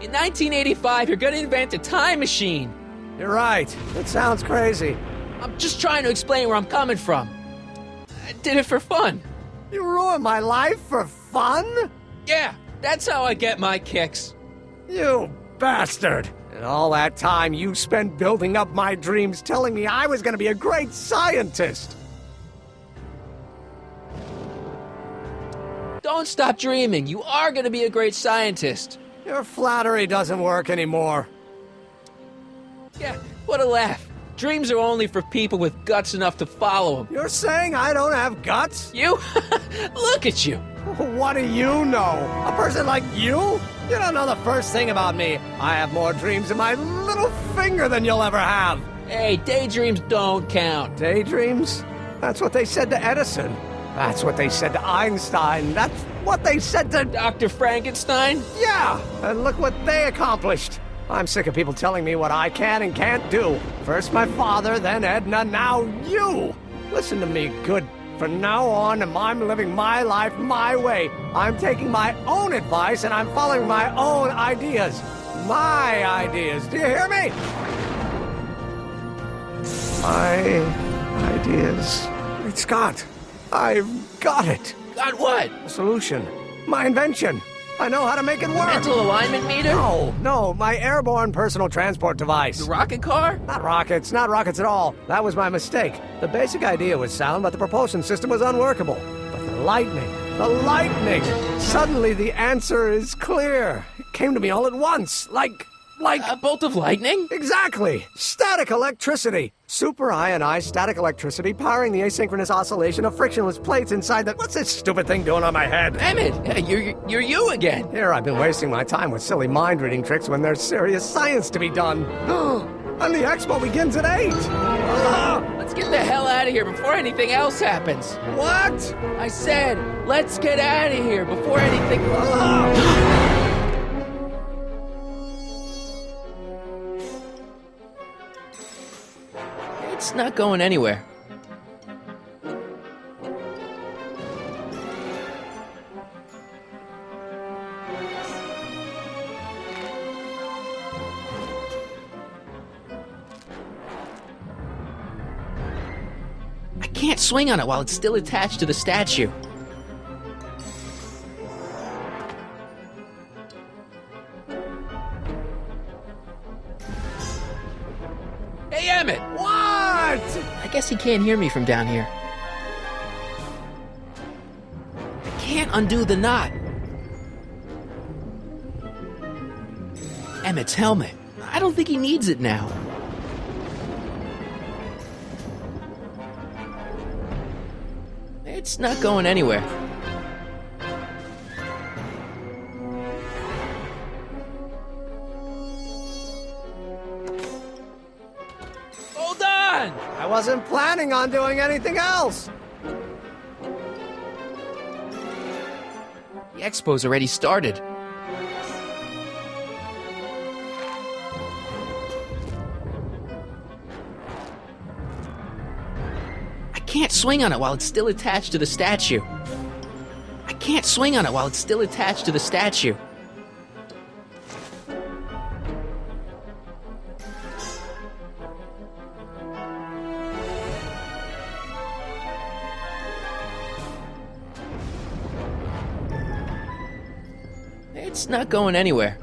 In 1985, you're gonna invent a time machine. You're right. It sounds crazy. I'm just trying to explain where I'm coming from. I did it for fun. You ruined my life for fun? Yeah, that's how I get my kicks. You bastard! And all that time you spent building up my dreams, telling me I was gonna be a great scientist. Don't stop dreaming. You are gonna be a great scientist. Your flattery doesn't work anymore. Yeah, what a laugh. Dreams are only for people with guts enough to follow them. You're saying I don't have guts? You? Look at you. What do you know? A person like you? You don't know the first thing about me. I have more dreams in my little finger than you'll ever have. Hey, daydreams don't count. Daydreams? That's what they said to Edison. That's what they said to Einstein. That's what they said to Dr. Frankenstein? Yeah, and look what they accomplished. I'm sick of people telling me what I can and can't do. First my father, then Edna, now you. Listen to me, good. From now on, I'm living my life my way. I'm taking my own advice and I'm following my own ideas. My ideas. Do you hear me? My ideas. Great Scott. I've got it. Got what? A solution. My invention. I know how to make it work. Mental alignment meter? No, my airborne personal transport device. The rocket car? Not rockets at all. That was my mistake. The basic idea was sound, but the propulsion system was unworkable. But the lightning. Suddenly the answer is clear. It came to me all at once, like a bolt of lightning? Exactly. Static electricity. Super ionized static electricity powering the asynchronous oscillation of frictionless plates inside the... What's this stupid thing doing on my head? Emmett, you're you again. Here I've been wasting my time with silly mind-reading tricks when there's serious science to be done. And the expo begins at 8. Let's get the hell out of here before anything else happens. What? I said, let's get out of here before anything... It's not going anywhere. I can't swing on it while it's still attached to the statue. Hey, Emmett! What? I guess he can't hear me from down here. I can't undo the knot. Emmett's helmet. I don't think he needs it now. It's not going anywhere. Hold on! I wasn't planning on doing anything else. The expo's already started. I can't swing on it while it's still attached to the statue. I can't swing on it while it's still attached to the statue. It's not going anywhere.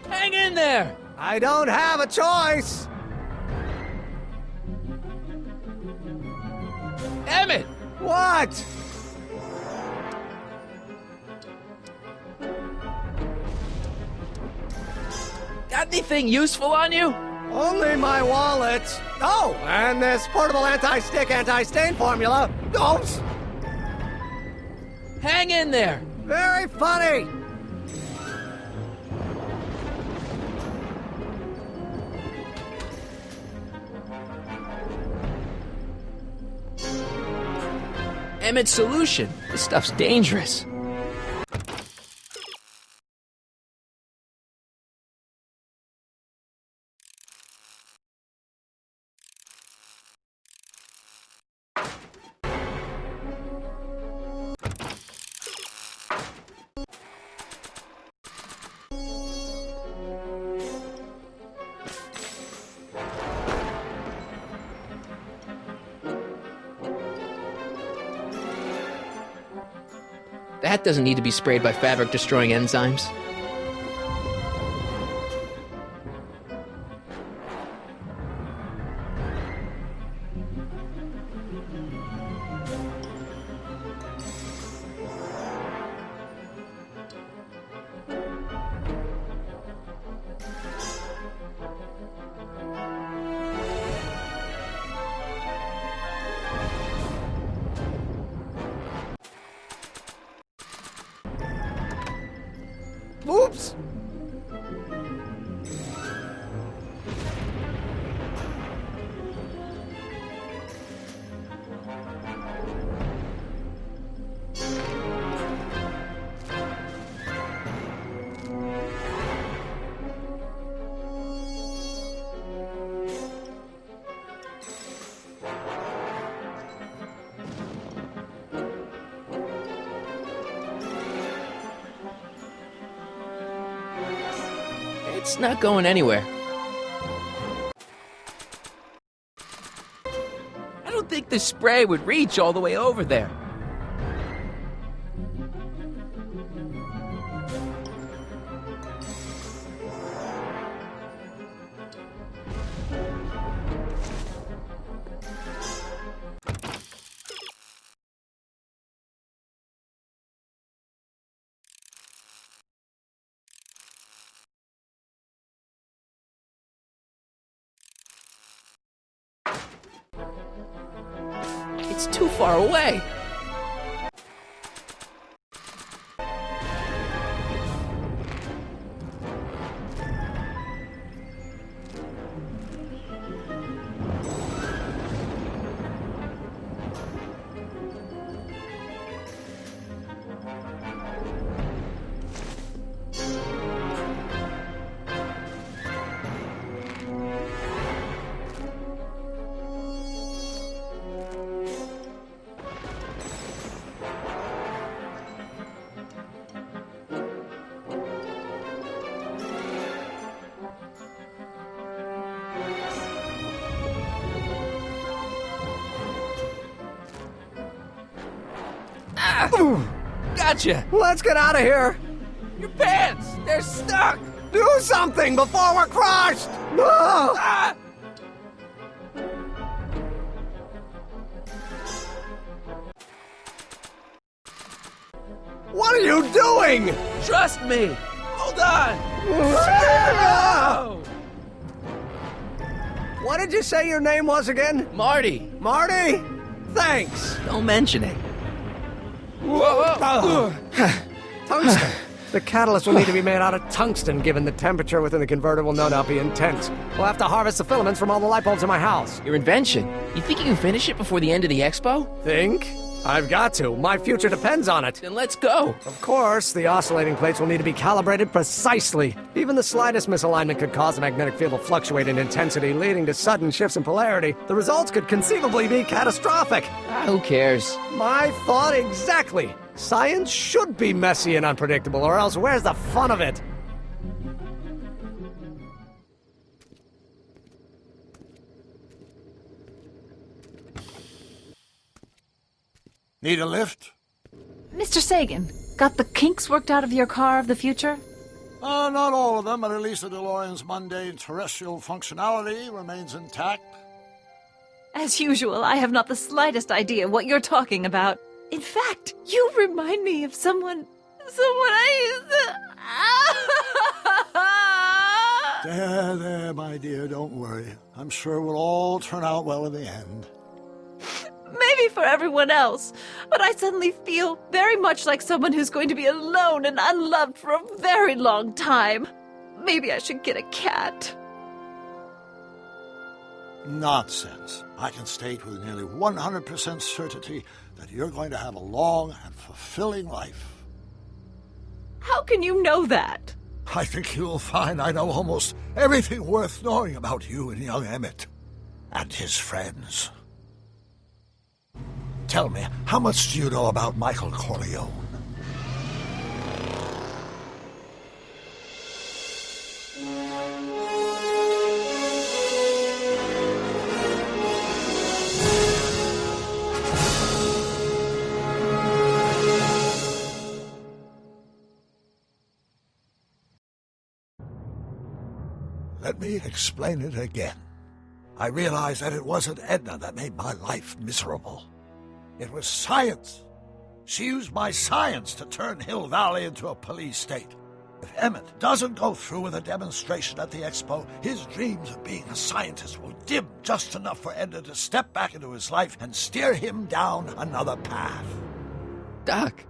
Hang in there! I don't have a choice! Emmett! What? Got anything useful on you? Only my wallet. Oh, and this portable anti-stick, anti-stain formula. Oops! Hang in there! Very funny! Emmett's solution. This stuff's dangerous. That doesn't need to be sprayed by fabric-destroying enzymes. Oops! It's not going anywhere. I don't think the spray would reach all the way over there. It's too far away. Gotcha! Let's get out of here! Your pants! They're stuck! Do something before we're crushed! Ah! What are you doing? Trust me! Hold on! What did you say your name was again? Marty! Marty? Thanks! Don't mention it. Tungsten. The catalyst will need to be made out of tungsten, given the temperature within the converter will no doubt be intense. We'll have to harvest the filaments from all the light bulbs in my house. Your invention. You think you can finish it before the end of the expo? Think? I've got to. My future depends on it. Then let's go. Of course, the oscillating plates will need to be calibrated precisely. Even the slightest misalignment could cause the magnetic field to fluctuate in intensity, leading to sudden shifts in polarity. The results could conceivably be catastrophic. Who cares? My thought exactly. Science should be messy and unpredictable, or else where's the fun of it? Need a lift? Mr. Sagan, got the kinks worked out of your car of the future? Not all of them, but at least the DeLorean's mundane terrestrial functionality remains intact. As usual, I have not the slightest idea what you're talking about. In fact, you remind me of someone I used to... There, my dear, don't worry. I'm sure we'll all turn out well in the end. Maybe for everyone else, but I suddenly feel very much like someone who's going to be alone and unloved for a very long time. Maybe I should get a cat. Nonsense. I can state with nearly 100% certainty that you're going to have a long and fulfilling life. How can you know that? I think you'll find I know almost everything worth knowing about you and young Emmett. And his friends. Tell me, how much do you know about Michael Corleone? Let me explain it again. I realized that it wasn't Edna that made my life miserable. It was science. She used my science to turn Hill Valley into a police state. If Emmett doesn't go through with a demonstration at the expo, his dreams of being a scientist will dim just enough for Edna to step back into his life and steer him down another path. Doc,